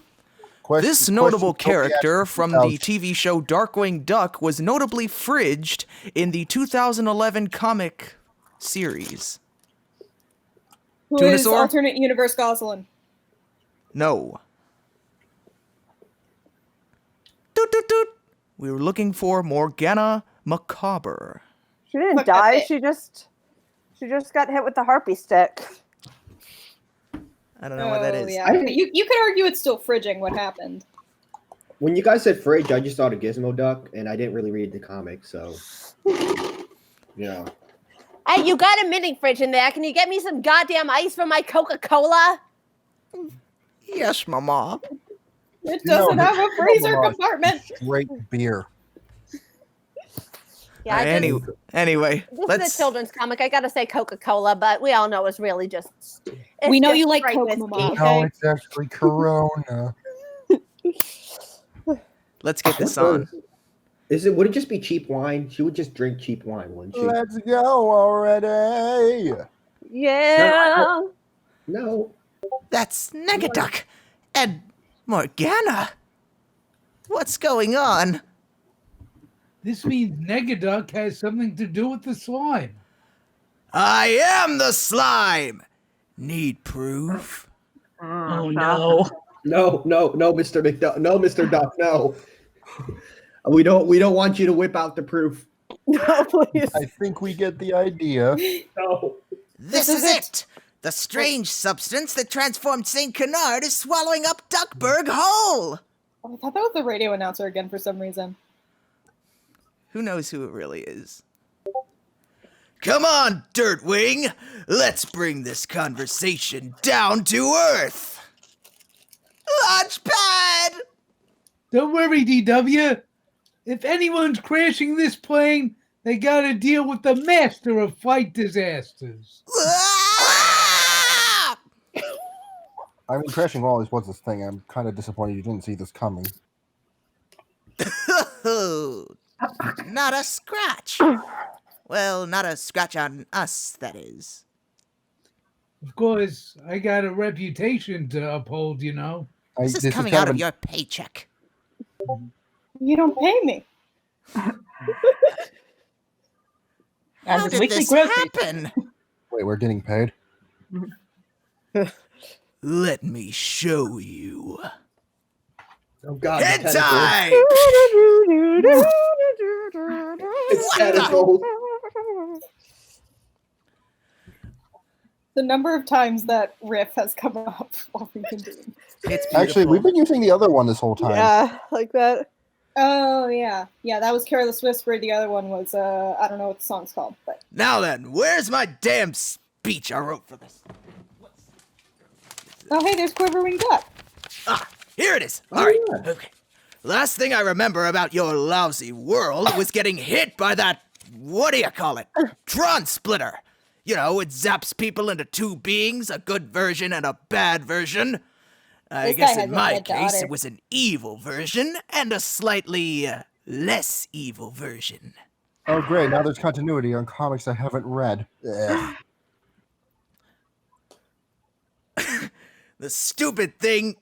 B: This notable
G: questions nobody asked
B: character
G: for
B: from the
G: 2,000.
B: TV show Darkwing Duck was notably fridged in the 2011 comic series.
C: Who is
B: Tunosaur?
C: alternate universe Gosalyn?
B: No. Doot, doot, doot. We were looking for Morgana Macabre.
F: She didn't
C: Fuck
F: die,
C: that
F: she just got hit with the harpy stick.
B: I don't know what that is.
C: Yeah. You could argue it's still fridging what happened.
A: When you guys said fridge, I just thought of Gizmoduck, and I didn't really read the comic, so yeah.
F: Hey, you got a mini fridge in there. Can you get me some goddamn ice for my Coca-Cola?
B: Yes, Mama.
C: It doesn't have a freezer compartment.
G: Great beer.
F: Yeah,
B: Anyway,
F: this
B: let's.
F: is a children's comic. I gotta say Coca-Cola, but we all know it's really just.
C: We know
F: just
C: you like
F: straight
C: Coke,
F: whiskey.
C: Mama.
G: No,
C: Okay.
G: it's actually Corona.
B: Let's get this on.
A: Would it just be cheap wine? She would just drink cheap wine, wouldn't she?
G: Let's go already.
F: Yeah.
A: No.
J: That's Negaduck and Morgana. What's going on?
I: This means Negaduck has something to do with the slime.
B: I am the slime. Need proof?
H: Oh no.
A: No, Mr. McDuck. No, Mr. Duck, no. We don't want you to whip out the proof.
F: No, please.
G: I think we get the idea.
A: No.
J: This is it. The strange substance that transformed St. Canard is swallowing up Duckburg whole.
C: Oh, I thought that was the radio announcer again for some reason.
B: Who knows who it really is? Come on, Dirtwing. Let's bring this conversation down to earth. Launchpad!
I: Don't worry, DW. if anyone's crashing this plane, they gotta deal with the master of flight disasters.
G: I mean, crashing always was this thing. I'm kind of disappointed you didn't see this coming.
J: Not a scratch. Well, not a scratch on us, that is.
I: Of course, I got a reputation to uphold, you know.
J: This is coming out of your paycheck.
C: You don't pay me.
J: How did this happen?
G: Wait, we're getting paid?
J: Let me show you.
A: Oh God!
J: Hentai!
A: It's tentacles.
C: The number of times that riff has come up while we've been doing.
B: It's
G: Actually, we've been using the other one this whole time.
F: Yeah, like that.
C: Oh yeah, that was Careless Whisper. The other one was I don't know what the song's called, but
J: Now then, where's my damn speech I wrote for this?
C: oh hey, there's Quivering Duck.
J: Ah, here it is. All right, okay. Last thing I remember about your lousy world was getting hit by that, what do you call it? Tron Splitter. You know, it zaps people into two beings, a good version and a bad version. I
C: This
J: guess
C: guy
J: in
C: has a
J: my
C: dead
J: case,
C: daughter.
J: it was an evil version and a slightly less evil version.
G: Oh, great. Now there's continuity on comics I haven't read. Ugh.
J: The stupid thing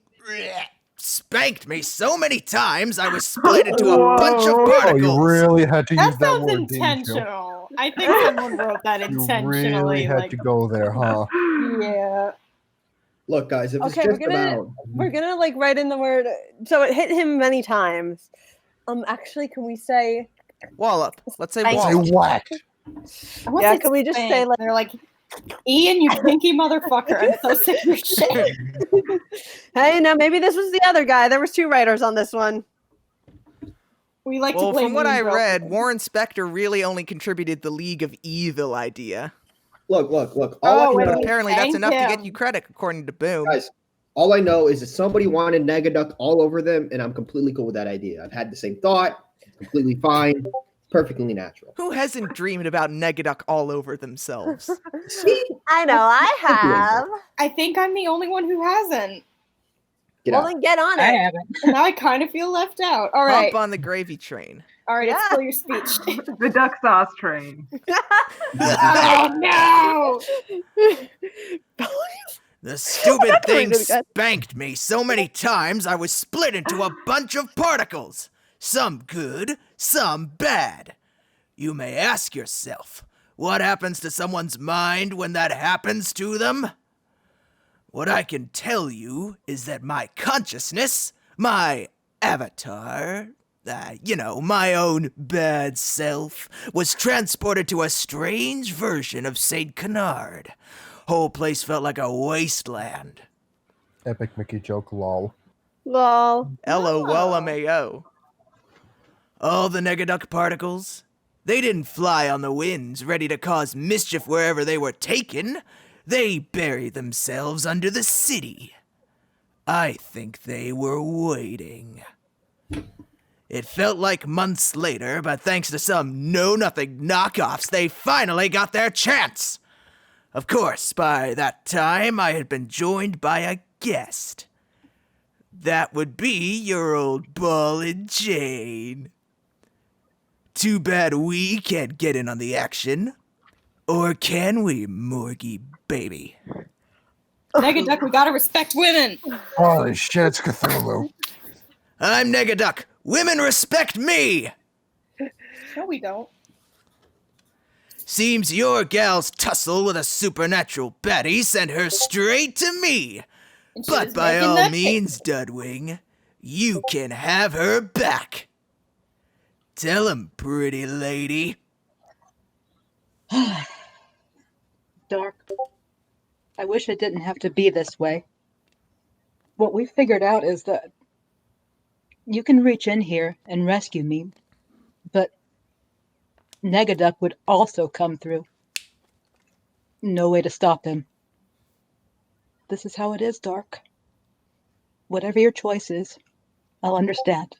J: spanked me so many times I was split into a bunch of
G: Oh,
J: particles.
G: you really had to use
C: That
G: that
C: sounds
G: word, didn't you?
C: intentional. I think someone wrote that
G: You
C: intentionally.
G: really had
C: like,
G: to go there, huh?
C: yeah.
A: Look, guys, if it's
F: Okay,
A: just about
F: we're gonna like write in the word. So it hit him many times. Actually, can we say?
B: Wallop. Let's say
C: I-
B: wallop.
G: Say what?
C: I want
F: Yeah,
C: to
F: can we just say, like-
C: they're like, Ian, you pinky motherfucker! I'm so sick of your shit.
F: Hey, no, maybe this was the other guy. There was two writers on this one.
C: We like
B: Well,
C: to blame
B: from what
C: Ian
B: I
C: for
B: read,
C: everything.
B: Warren Spector really only contributed the League of Evil idea.
A: look. All
C: Oh,
A: I
C: wait,
A: know,
C: wait.
B: Apparently, that's
C: Thank
B: enough to get
C: him.
B: you credit, according to Boom.
A: guys, all I know is that somebody wanted Negaduck all over them, and I'm completely cool with that idea. I've had the same thought. Completely fine. Perfectly natural.
B: Who hasn't dreamed about Negaduck all over themselves?
A: See?
F: I know, I have.
C: I think I'm the only one who hasn't.
A: Get
F: Well,
A: out.
F: then get on
H: I
F: it.
H: haven't.
C: And now I kind of feel left out. All right,
B: Hop on the gravy train.
C: all right,
F: Yeah.
C: it's still your speech.
D: The duck sauce train.
C: Oh no!
J: The stupid
F: not gonna
J: thing
F: do it again.
J: spanked me so many times I was split into a bunch of particles. Some good, some bad. You may ask yourself, what happens to someone's mind when that happens to them? What I can tell you is that my consciousness, my avatar, my own bad self, was transported to a strange version of St. Canard. Whole place felt like a wasteland.
G: Epic Mickey joke, lol.
F: Lol.
B: LOL.
J: All the Negaduck particles, they didn't fly on the winds ready to cause mischief wherever they were taken. They buried themselves under the city. I think they were waiting. It felt like months later, but thanks to some know-nothing knockoffs, they finally got their chance. Of course, by that time, I had been joined by a guest. That would be your old ball and chain. Too bad we can't get in on the action. Or can we, Morgie baby?
C: Negaduck, we gotta respect women.
G: Holy shit, it's Cthulhu.
J: I'm Negaduck. Women respect me!
C: No, we don't.
J: Seems your gal's tussle with a supernatural baddie sent her straight to me.
C: And she
J: But
C: was
J: by
C: making
J: all
C: that
J: means, Dudwing, you can have her back. Tell him, pretty lady.
H: Dark. I wish it didn't have to be this way. What we figured out is that you can reach in here and rescue me, but Negaduck would also come through. No way to stop him. This is how it is, Dark. Whatever your choice is, I'll understand.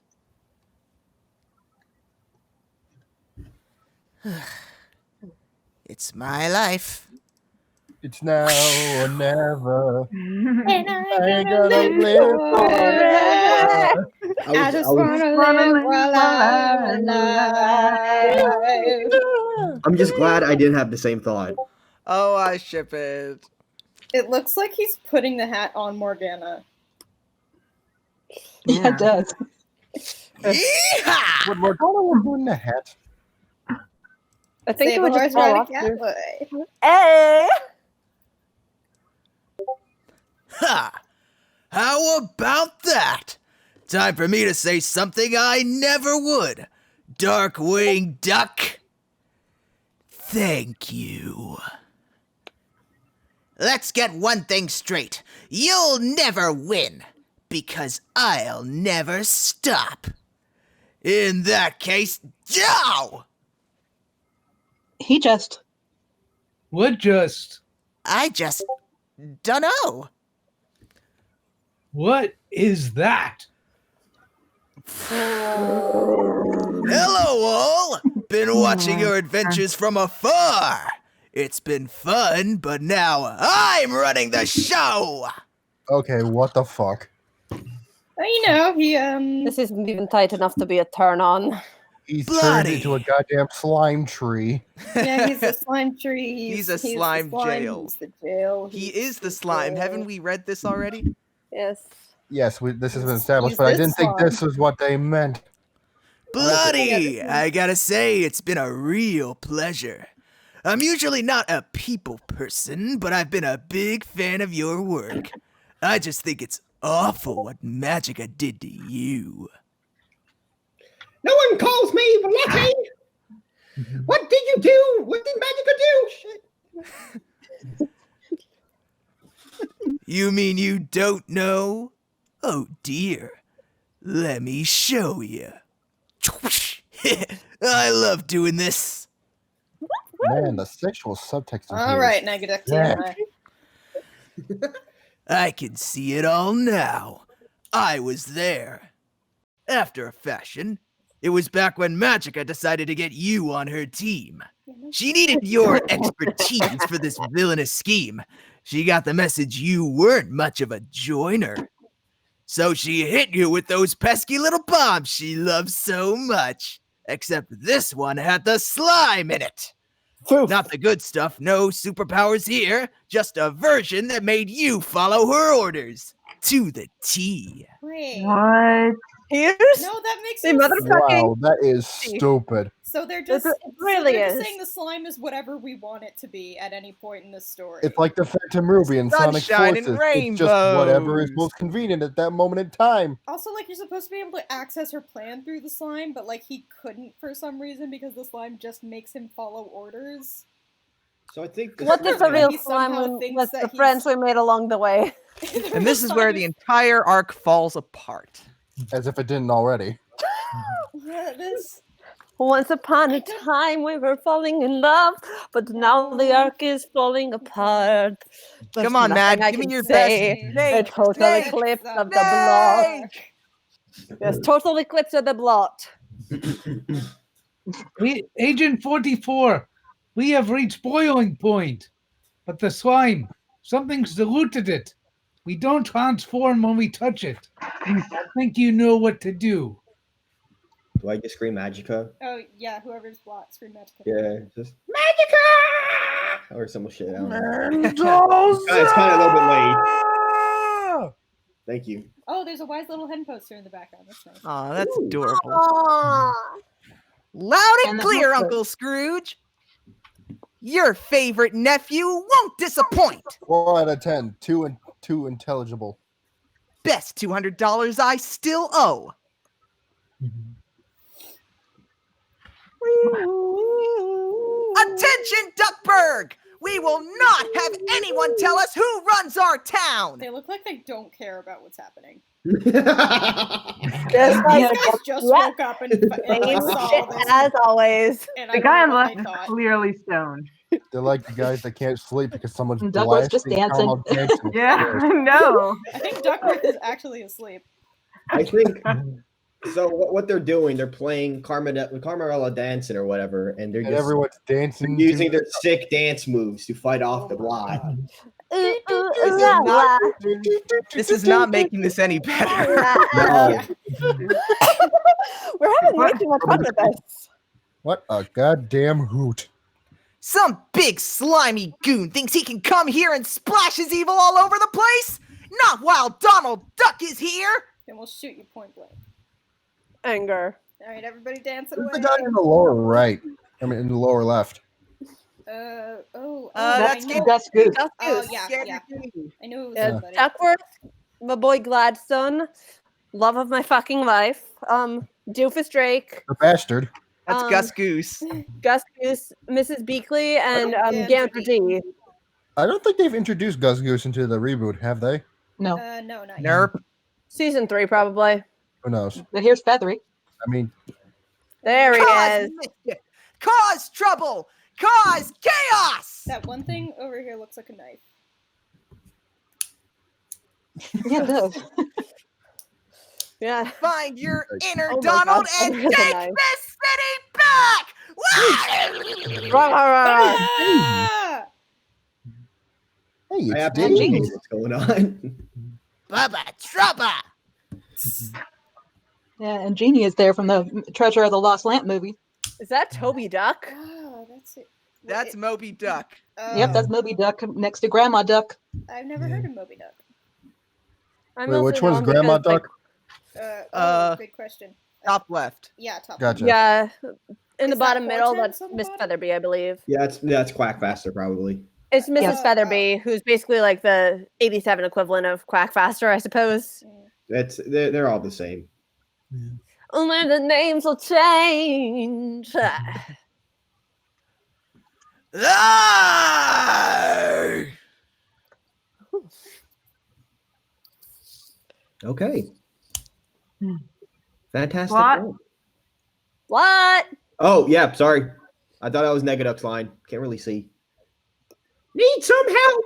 J: It's my life.
G: It's now or never.
C: And
G: I ain't gonna live forever.
C: I just wanna live while I'm alive.
A: I'm just glad I didn't have the same thought.
B: Oh, I ship it.
C: It looks like he's putting the hat on Morgana.
H: Yeah, it does.
J: Yeehaw!
G: Would Morgana have doing the hat?
F: I think
C: Save
F: it would
C: a
F: just
C: horse,
F: fall
C: ride
F: off.
C: a catboy.
F: Hey!
J: Ha! How about that? Time for me to say something I never would. Darkwing Duck. Thank you. Let's get one thing straight. You'll never win, because I'll never stop. In that case, Joe!
H: He just.
I: What just?
J: I just dunno.
I: What is that?
J: Hello, all! Been watching your adventures from afar. It's been fun, but now I'm running the show!
G: Okay, what the fuck?
C: You know, he
F: This isn't even tight enough to be a turn on.
G: He's
J: Bloody.
G: turned into a goddamn slime tree.
C: yeah, he's a slime tree.
B: He's a slime jail.
C: He's the jail.
B: He
C: he's
B: is the slime.
C: jail.
B: Haven't we read this already?
F: Yes.
G: Yes, this has been established,
C: He's
G: but I
C: this
G: didn't think
C: slime.
G: this was what they meant.
J: Bloody! I gotta say, it's been a real pleasure. I'm usually not a people person, but I've been a big fan of your work. I just think it's awful what Magica did to you.
K: No one calls me Blotty. What did you do? What did Magica do? Shit.
J: You mean you don't know? Oh dear. Let me show you. I love doing this.
G: Man, the sexual subtext of
C: All right, Negaduck,
G: Yeah.
C: TMI.
J: I can see it all now. I was there. After a fashion. It was back when Magica decided to get you on her team. She needed your expertise for this villainous scheme. She got the message you weren't much of a joiner. So she hit you with those pesky little bombs she loves so much. Except this one had the slime in it. Not the good stuff, no superpowers here. Just a version that made you follow her orders. To the T.
C: Wait.
D: What?
F: Here's
C: No, that makes
F: the
C: no sense.
F: motherfucking.
G: Wow, that is stupid.
C: So they're just
F: It really
C: so they're just
F: is.
C: saying the slime is whatever we want it to be at any point in the story.
G: It's like the Phantom Ruby and Sonic
B: Sunshine and
G: Forces. It's just whatever is
B: rainbows.
G: most convenient at that moment in time.
C: Also, like, you're supposed to be able to access her plan through the slime, but like he couldn't for some reason because the slime just makes him follow orders.
A: So I think
F: What if the real
C: He somehow
F: slime
C: thinks
F: was
C: that
F: the
C: he's-
F: friends we made along the way?
B: And this is where the entire arc falls apart.
G: As if it didn't already.
C: Yeah, it is.
F: Once upon a time we were falling in love, but now the arc is falling apart. There's
B: Come on,
F: nothing
B: Mad,
F: I
B: give me
F: can
B: your
F: say.
B: best.
F: A
B: Snake,
F: total
B: snake,
F: eclipse of the
B: snake.
F: blot. Yes, total eclipse of the blot.
I: Agent 44, we have reached boiling point. But the slime, something's diluted it. We don't transform when we touch it. I think you know what to do.
A: Do I just scream Magica?
C: Oh yeah, whoever's Blot, scream Magica.
A: Yeah, just Magica or some shit. I don't know. It's kind of a little bit late. Thank you.
C: Oh, there's a wise little hen poster in the background. That's nice.
B: Aw, that's adorable.
F: Ah.
B: Loud and
H: And the
B: clear,
H: Honker.
B: Uncle Scrooge. Your favorite nephew won't disappoint.
G: 4 out of 10. Too intelligible.
B: Best $200 I still owe. Attention, Duckburg! We will not have anyone tell us who runs our town.
C: They look like they don't care about what's happening.
F: Just
C: These
F: like
C: guys just
F: yeah.
C: woke up and
F: same
C: saw
F: shit
C: this.
F: as always.
C: And I
D: The guy
C: don't
D: on
C: know
D: the
C: what
D: left
C: they
D: is
C: thought.
D: clearly stoned.
G: They're like the guys that can't sleep because someone's
H: And Duck was just
G: blasting
H: dancing.
G: Carl Dancing.
D: Yeah, I know.
C: I think Duckworth is actually asleep.
A: I think So what they're doing, they're playing Carmarella dancing or whatever, and they're
G: And
A: just
G: everyone's dancing.
A: using their sick dance moves to fight off the Blot.
B: This is not making this any better.
A: No.
F: We're having way too much fun with this.
G: What a goddamn hoot.
J: Some big slimy goon thinks he can come here and splash his evil all over the place? Not while Donald Duck is here!
C: Then we'll shoot you point blank.
F: Anger.
C: All right, everybody dancing
G: Who's
C: away.
G: the guy in the lower right? I mean, in the lower left.
H: That's
C: I know.
H: Gus Goose.
C: Oh, yeah. I knew it was
F: Yeah,
C: somebody.
F: Duckworth, my boy Gladstone, love of my fucking life. Doofus Drake,
G: The bastard.
B: That's Gus Goose.
F: Gus Goose, Mrs. Beakley, and Gander D.
G: I don't think they've introduced Gus Goose into the reboot, have they?
H: No.
C: No, not yet.
B: Nerp.
F: Season 3, probably.
G: Who knows?
H: But here's Feathery.
G: I mean,
F: There he
J: Cause
F: is.
J: mischief, cause trouble, cause chaos!
C: That one thing over here looks like a knife.
H: Yeah, it does.
F: Yeah.
J: Find your inner
F: Oh my
J: Donald
F: God,
J: and
F: under the
J: take
F: knife.
J: this city back!
F: Rah, rah, rah.
C: Ah!
G: hey,
A: I
G: it's
A: have
G: Dave.
A: no idea what's going on.
J: Bubba Trubba!
H: Yeah, and Jeannie is there from the Treasure of the Lost Lamp movie.
F: Is that Toby Duck?
C: Oh, that's it.
B: That's Moby Duck.
H: Yep, that's Moby Duck next to Grandma Duck.
C: I've never heard of Moby Duck.
F: I
G: Wait, which
F: mostly know
G: one's
F: him
G: Grandma
F: because, like,
G: Duck?
C: Good question.
B: Top left.
C: Yeah, top.
G: Gotcha.
F: Yeah, in the
C: Is
F: bottom
C: that
F: middle,
C: Hortense
F: that's
C: on the
F: Miss
C: bottom?
F: Featherby, I believe.
A: Yeah, that's Quackfaster probably.
F: It's Mrs.
H: Yes.
F: Featherby, who's basically like the 87 equivalent of Quackfaster, I suppose.
A: They're all the same.
F: Only the names will change.
J: Ah!
A: Okay. Fantastic.
D: Blot?
A: work.
F: What?
A: Oh, yeah, sorry. I thought that was Negaduck's line. Can't really see. Need some help.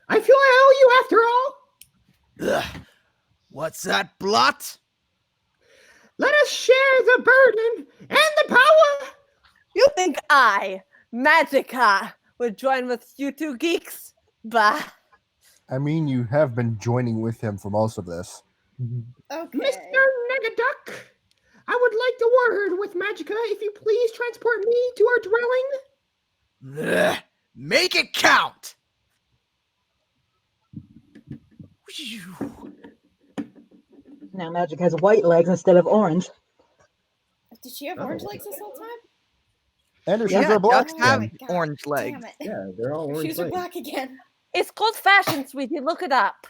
A: I feel I owe you after all.
J: Ugh. What's that, Blot?
A: Let us share the burden and the power.
F: You think I, Magica, would join with you two geeks? Bah.
G: I mean, you have been joining with him for most of this.
C: Okay.
A: Mr. Negaduck, I would like to word with Magica if you please transport me to our dwelling.
J: Ugh. Make it count!
H: Now Magic has white legs instead of orange.
C: Did she have orange legs this whole time?
G: And her shoes
B: Yeah,
G: are black.
B: ducks have
C: Oh my God,
B: orange legs.
C: Damn it.
A: Yeah, they're all
C: Her
A: orange.
C: shoes are
A: legs.
C: black again.
F: It's called fashion, sweetie. Look it up.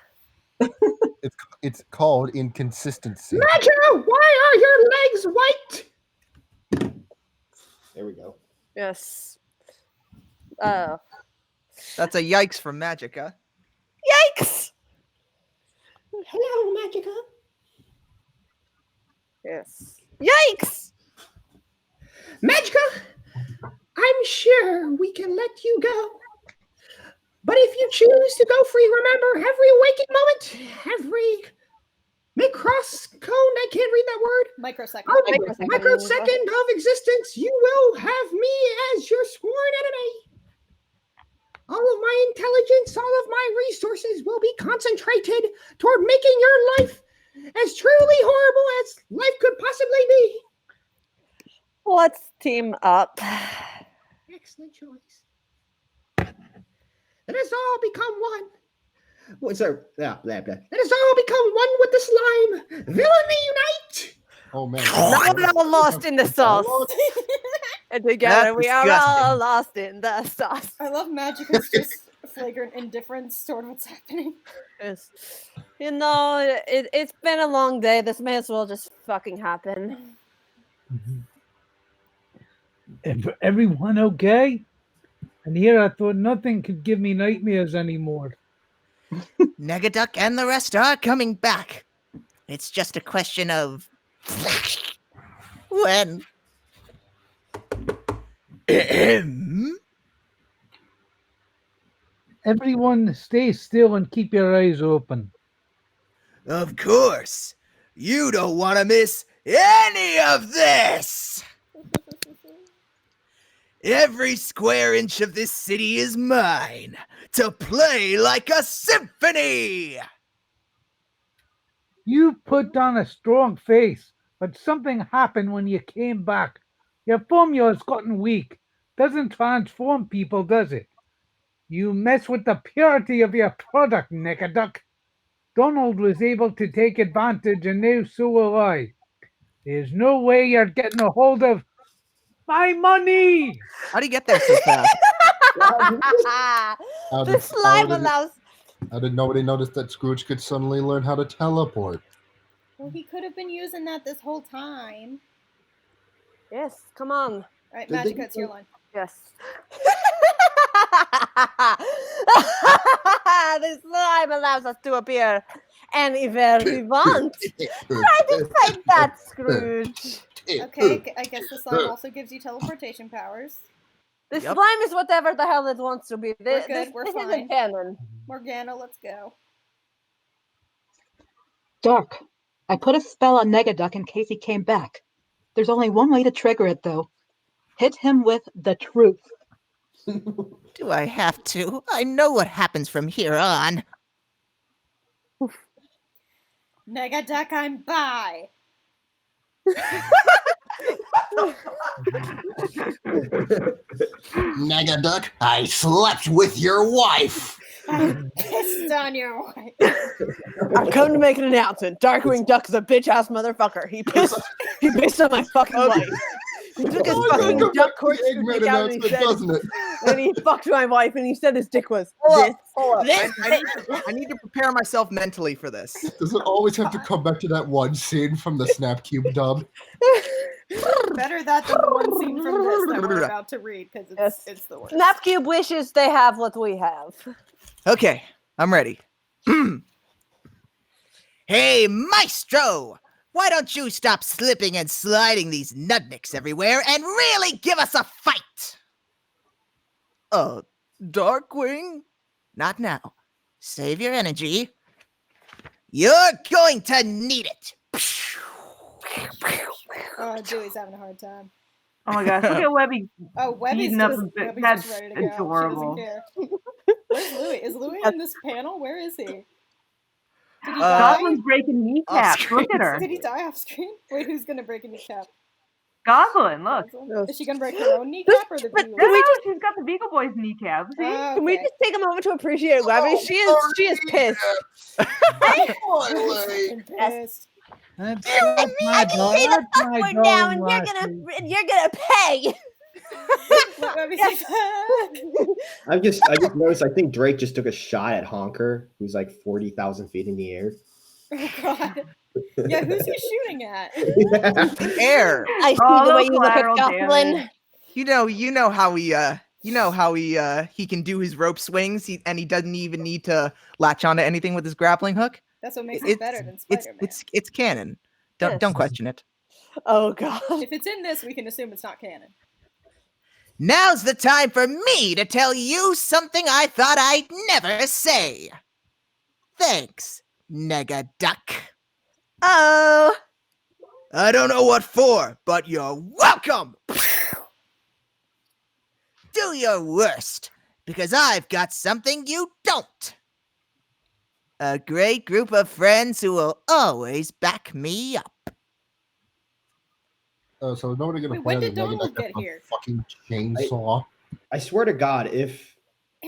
G: It's called inconsistency.
A: Magica, why are your legs white? There we go.
F: Yes.
B: That's a yikes from Magica.
F: Yikes!
A: Hello, Magica.
F: Yes. Yikes!
A: Magica, I'm sure we can let you go. But if you choose to go free, remember every waking moment, every I can't read that word. Microsecond of existence, you will have me as your sworn enemy. All of my intelligence, all of my resources will be concentrated toward making your life as truly horrible as life could possibly be.
F: Let's team up.
A: Excellent choice. Let us all become one. What's that? Blah, blah, blah. Let us all become one with the slime. Villainy unite.
G: Oh man.
F: Now we're all lost in the sauce. And together
B: That's
F: we are
B: disgusting.
F: all lost in the sauce.
C: I love Magica's just flagrant indifference toward what's happening.
F: Yes. You know, it's been a long day. This may as well just fucking happen.
I: Everyone okay? And here I thought nothing could give me nightmares anymore.
J: Negaduck and the rest are coming back. It's just a question of when.
I: Everyone stay still and keep your eyes open.
J: Of course. You don't want to miss any of this. Every square inch of this city is mine to play like a symphony.
I: You put on a strong face, but something happened when you came back. Your formula's gotten weak. Doesn't transform people, does it? You mess with the purity of your product, Negaduck. Donald was able to take advantage, and now so will I. There's no way you're getting a hold of my money!
B: How do you get there so fast?
F: The slime allows.
G: How did nobody notice that Scrooge could suddenly learn how to teleport?
C: Well, he could have been using that this whole time.
F: Yes, come on.
C: All right, Magica, it's your line.
F: Yes. The slime allows us to appear anywhere we want. Try to fight that, Scrooge.
C: Okay, I guess the slime also gives you teleportation powers.
F: The slime is whatever the hell it wants to be.
C: We're good, we're
F: this
C: fine.
F: isn't canon.
C: Morgana, let's go.
H: Dark. I put a spell on Negaduck in case he came back. There's only one way to trigger it, though. Hit him with the truth.
J: Do I have to? I know what happens from here on.
C: Negaduck, I'm bi.
K: Negaduck, I slept with your wife.
C: I pissed on your wife.
F: I've come to make an announcement. Darkwing Duck is a bitch-ass motherfucker. He pissed on my fucking wife. He took his fucking duck court certificate out and he said, and he fucked my wife and he said his dick was this.
B: I need to prepare myself mentally for this.
G: Does it always have to come back to that one scene from the Snapcube dub?
C: Better that than the one scene from this that we're about to read, because it's the worst.
F: Snapcube wishes they have what we have.
B: Okay, I'm ready.
J: Hey, Maestro! Why don't you stop slipping and sliding these nudniks everywhere and really give us a fight?
B: Darkwing?
J: Not now. Save your energy. You're going to need it.
C: Oh, Dewey's having a hard time.
D: Oh my gosh, look at Webby.
C: Oh, Webby's
D: Heating up
C: just,
D: a bit.
C: Webby's
D: That's
C: just ready to go.
D: adorable.
C: She doesn't care. Where's Louie? Is Louie in this panel? Where is he? Did he die?
D: Goslin's breaking kneecaps. Look at her.
C: Did he die off screen? Wait, who's gonna break a kneecap?
D: Gosalyn, look.
C: Is she gonna break her own kneecap or the Beagle?
D: No, she's got the Beagle Boy's kneecap. See?
F: Can we just take a moment to appreciate Webby? She is pissed.
C: Pissed.
I: That's
F: I
I: my
F: can
I: dog.
F: see the
I: That's my
F: fuck now, and
I: dog,
F: you're gonna pay.
A: I just noticed. I think Drake just took a shot at Honker, who's like 40,000 feet in the air.
C: Oh God. Yeah, who's he shooting at?
B: Air.
F: I see the way you look at Gosalyn.
B: You know how he can do his rope swings, and he doesn't even need to latch onto anything with his grappling hook.
C: That's what makes it better than Spider-Man.
B: It's canon. Don't question it.
F: Oh God.
C: If it's in this, we can assume it's not canon.
J: Now's the time for me to tell you something I thought I'd never say. Thanks, Negaduck.
F: Oh.
J: I don't know what for, but you're welcome. Do your worst, because I've got something you don't. A great group of friends who will always back me up.
G: So nobody gonna
C: Wait,
G: play
C: when
G: the
C: did Donald
G: Negaduck
C: get
G: with a
C: here?
G: fucking chainsaw?
A: I swear to God, if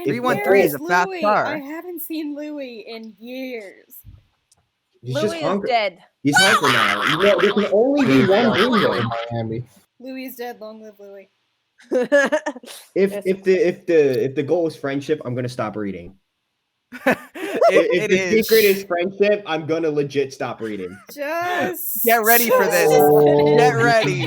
B: 313 is a fast
C: Louie?
B: car.
C: I haven't seen Louie in years.
A: he's
F: Louie
A: just
F: is
A: Honker.
F: dead.
A: He's Honker now. You know, there can only be one Louie.
G: Miami.
C: Louie is dead. Long live Louie.
A: If the goal is friendship, I'm gonna stop reading. If the secret is friendship, I'm gonna legit stop reading.
C: Just
B: Get ready for this.
G: Oh,
B: Get ready.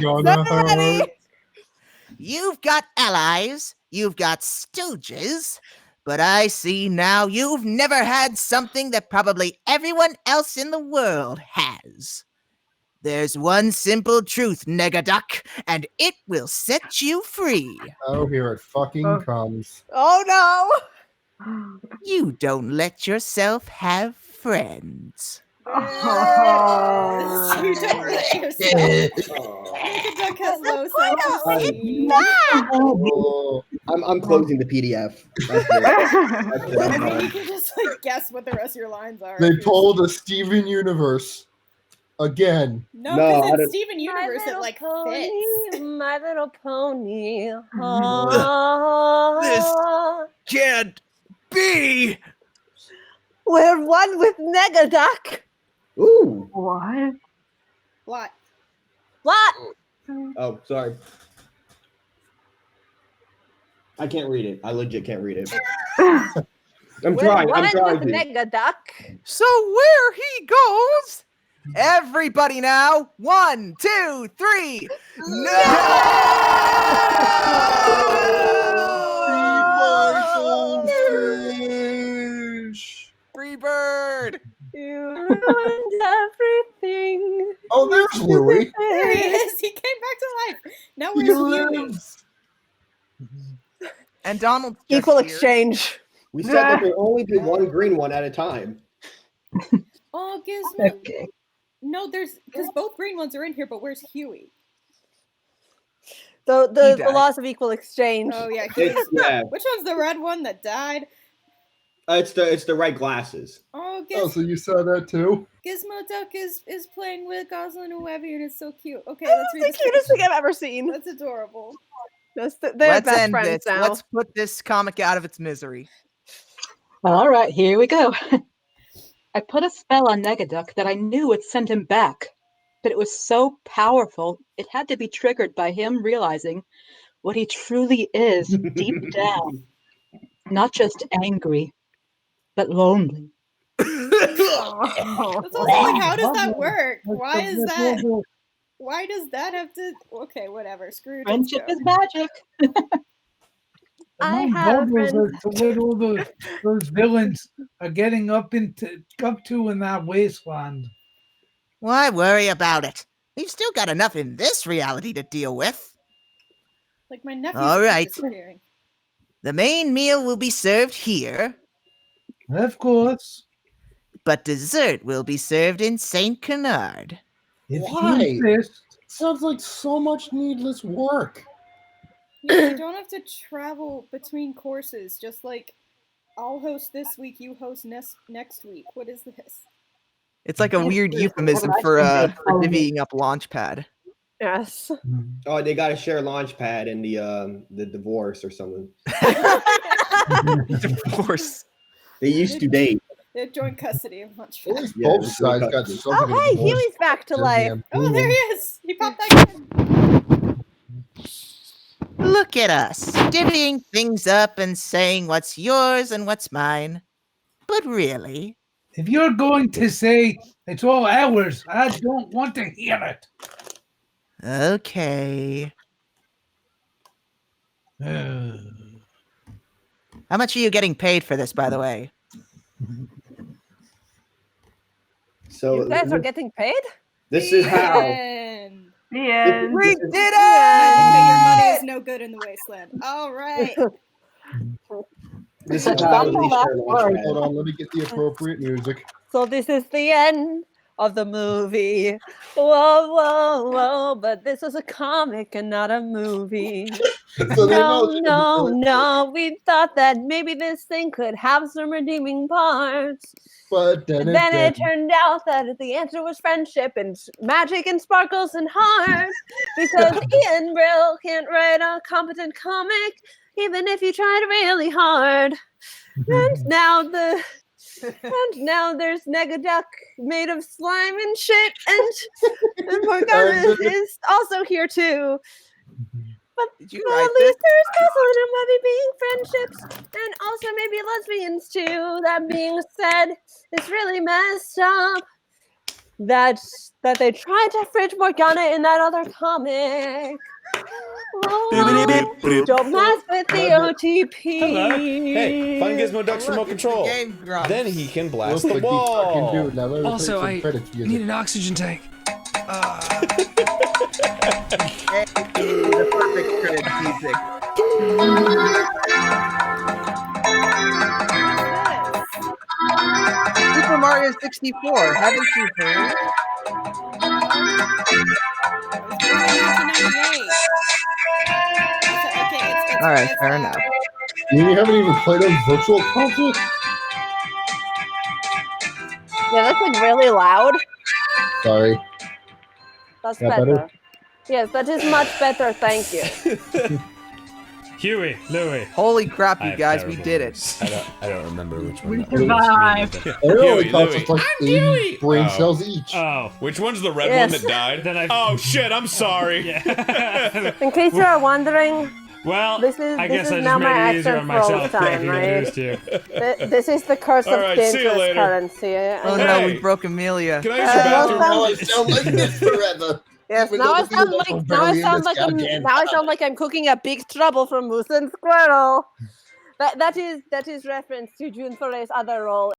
J: You've got allies, you've got stooges, but I see now you've never had something that probably everyone else in the world has. There's one simple truth, Negaduck, and it will set you free.
G: Oh, here it fucking comes.
F: Oh no.
J: You don't let yourself have friends.
C: This is too delicious. Negaduck has low self-esteem.
A: Oh, I'm closing the PDF. That's it.
C: I mean, you can just like guess what the rest of your lines are.
G: They pulled a Steven Universe again.
C: No,
A: No, I
C: because
A: don't-
C: it's Steven Universe. It like fits.
F: My Little Pony.
B: This can't be.
F: We're one with Negaduck.
A: Ooh.
D: What?
C: Blot.
F: Blot.
A: Oh, sorry. I can't read it. I legit can't read it. I'm
F: We're
A: trying.
F: one
A: I'm trying
F: with
A: to.
F: Negaduck.
B: So where he goes? Everybody now. 1, 2, 3. No! Free bird.
F: You ruined everything.
G: Oh, there's Louie.
C: There he is. He came back to life. Now
G: He
C: where's Huey?
G: lives.
B: And Donald. just
F: Equal
B: here.
F: exchange.
A: We said there could only be one green one at a time.
C: Oh, Gizmo.
H: Okay.
C: No, there's because both green ones are in here, but where's Huey?
F: The
B: He died.
F: laws of equal exchange.
C: Oh yeah, Huey's.
A: Yeah,
C: Which one's the red one that died?
A: it's the right glasses.
C: Oh,
G: Oh, so you saw that too?
C: Gizmoduck is playing with Gosalyn and Webby, and it's so cute. Okay,
F: That's
C: let's read
F: the
C: this.
F: cutest thing I've ever seen.
C: That's adorable.
F: They're
B: Let's
F: best
B: end
F: friends
B: this.
F: now.
B: Let's put this comic out of its misery.
H: All right, here we go. I put a spell on Negaduck that I knew would send him back, but it was so powerful, it had to be triggered by him realizing what he truly is deep down. Not just angry, but lonely.
C: That's also like, how does that work? Why is that? Why does that have to? Okay, whatever. Scrooge. let's
H: Friendship
C: go.
H: is magic.
F: I
I: Among
F: have
I: bubbles
F: friends.
I: as to what all those villains are getting up to in that wasteland.
J: Why worry about it? We've still got enough in this reality to deal with.
C: Like my nephew's
J: All right.
C: disappearing.
J: The main meal will be served here,
I: Of course.
J: but dessert will be served in St. Canard.
I: If
G: Why?
I: you insist.
G: Sounds like so much needless work.
C: Yeah, you don't have to travel between courses. Just like, I'll host this week, you host next week. What is this?
B: It's like a weird euphemism for divvying up Launchpad.
F: Yes.
A: Oh, they got to share Launchpad in the divorce or something.
B: Divorce.
A: They used to date.
C: They have joint custody of lunch.
G: At least
A: Yeah,
G: both
A: it's
G: sides
A: good
G: got
A: custody.
G: something.
F: Oh, hey, Huey's back to life.
C: Oh, there he is. He popped back in.
J: Look at us, divvying things up and saying what's yours and what's mine. But really,
I: If you're going to say it's all ours, I don't want to hear it.
J: okay.
I: Uh,
J: How much are you getting paid for this, by the way?
A: So
F: You guys are getting paid?
A: this is how.
C: And
D: The end.
B: We
A: This is-
B: did
C: your money
B: it!
C: is no good in the wasteland. All right.
A: This is how they share Launchpad.
G: Hold on, let me get the appropriate music.
F: So this is the end of the movie. Whoa, whoa, whoa! But this is a comic and not a movie.
G: So they
F: No,
G: know-
F: no. We thought that maybe this thing could have some redeeming parts.
G: But then,
F: Then it
G: didn't.
F: turned out that the answer was friendship and magic and sparkles and hearts. Because Ian Brill can't write a competent comic, even if you tried really hard. And now there's Negaduck made of slime and shit, and Morgana is also here too. But
B: Did you
F: at
B: write
F: least there's Gosalyn and Webby being friendships, and also maybe lesbians too. That being said, it's really messed up that they tried to fridge Morgana in that other comic. Oh, don't mess with the OTP.
L: Hello. Hey, find Gizmoduck's remote control.
B: Game grumps.
L: Then he can blast
G: Looks
L: the
G: like he fucking
L: wall.
G: do it. Now let me
M: Also,
G: play
M: I
G: some credits music.
M: need an oxygen tank.
B: The perfect credit music. Super Mario 64. Haven't you heard? All right, fair enough.
G: You haven't even played on Virtual Console?
F: Yeah, that's like really loud.
G: Sorry.
F: That's
G: That
F: better.
G: better?
F: Yes, that is much better. Thank you.
M: Huey, Louie.
B: Holy crap,
L: I
B: you
L: have
B: guys, we
L: terrible
B: did
L: memories.
B: it.
L: I don't remember which one.
H: We
L: that was.
H: survived.
G: It only
L: Huey,
G: costs
L: Louie.
G: us like 80 brain
L: Oh.
G: cells each.
M: Oh,
L: Which one's the red
F: Yes.
L: one that died?
M: Then I-
L: Oh shit! I'm sorry.
M: yeah.
F: In case you are wondering,
M: Well,
F: This is-
M: I
F: this
M: guess
F: is
M: I
F: now
M: just
F: my
M: made it easier on
F: accent for all
M: myself.
F: the time,
M: getting
F: right?
M: used to.
F: this is the curse
L: All
F: of
L: right, see you
F: dangerous
L: later.
F: currency.
B: Oh no,
L: Hey.
B: we broke Amelia.
L: Can I use your bathroom?
F: well,
G: I sound like this forever.
F: Yes,
G: Even
F: now
G: though
F: I
G: the
F: sound
G: videos
F: like
G: are
F: now I
G: barely in
F: sound
G: this
F: like I'm
G: goddamn
F: now I sound like I'm cooking a big trouble for Moose and Squirrel. That is reference to June Foray's other role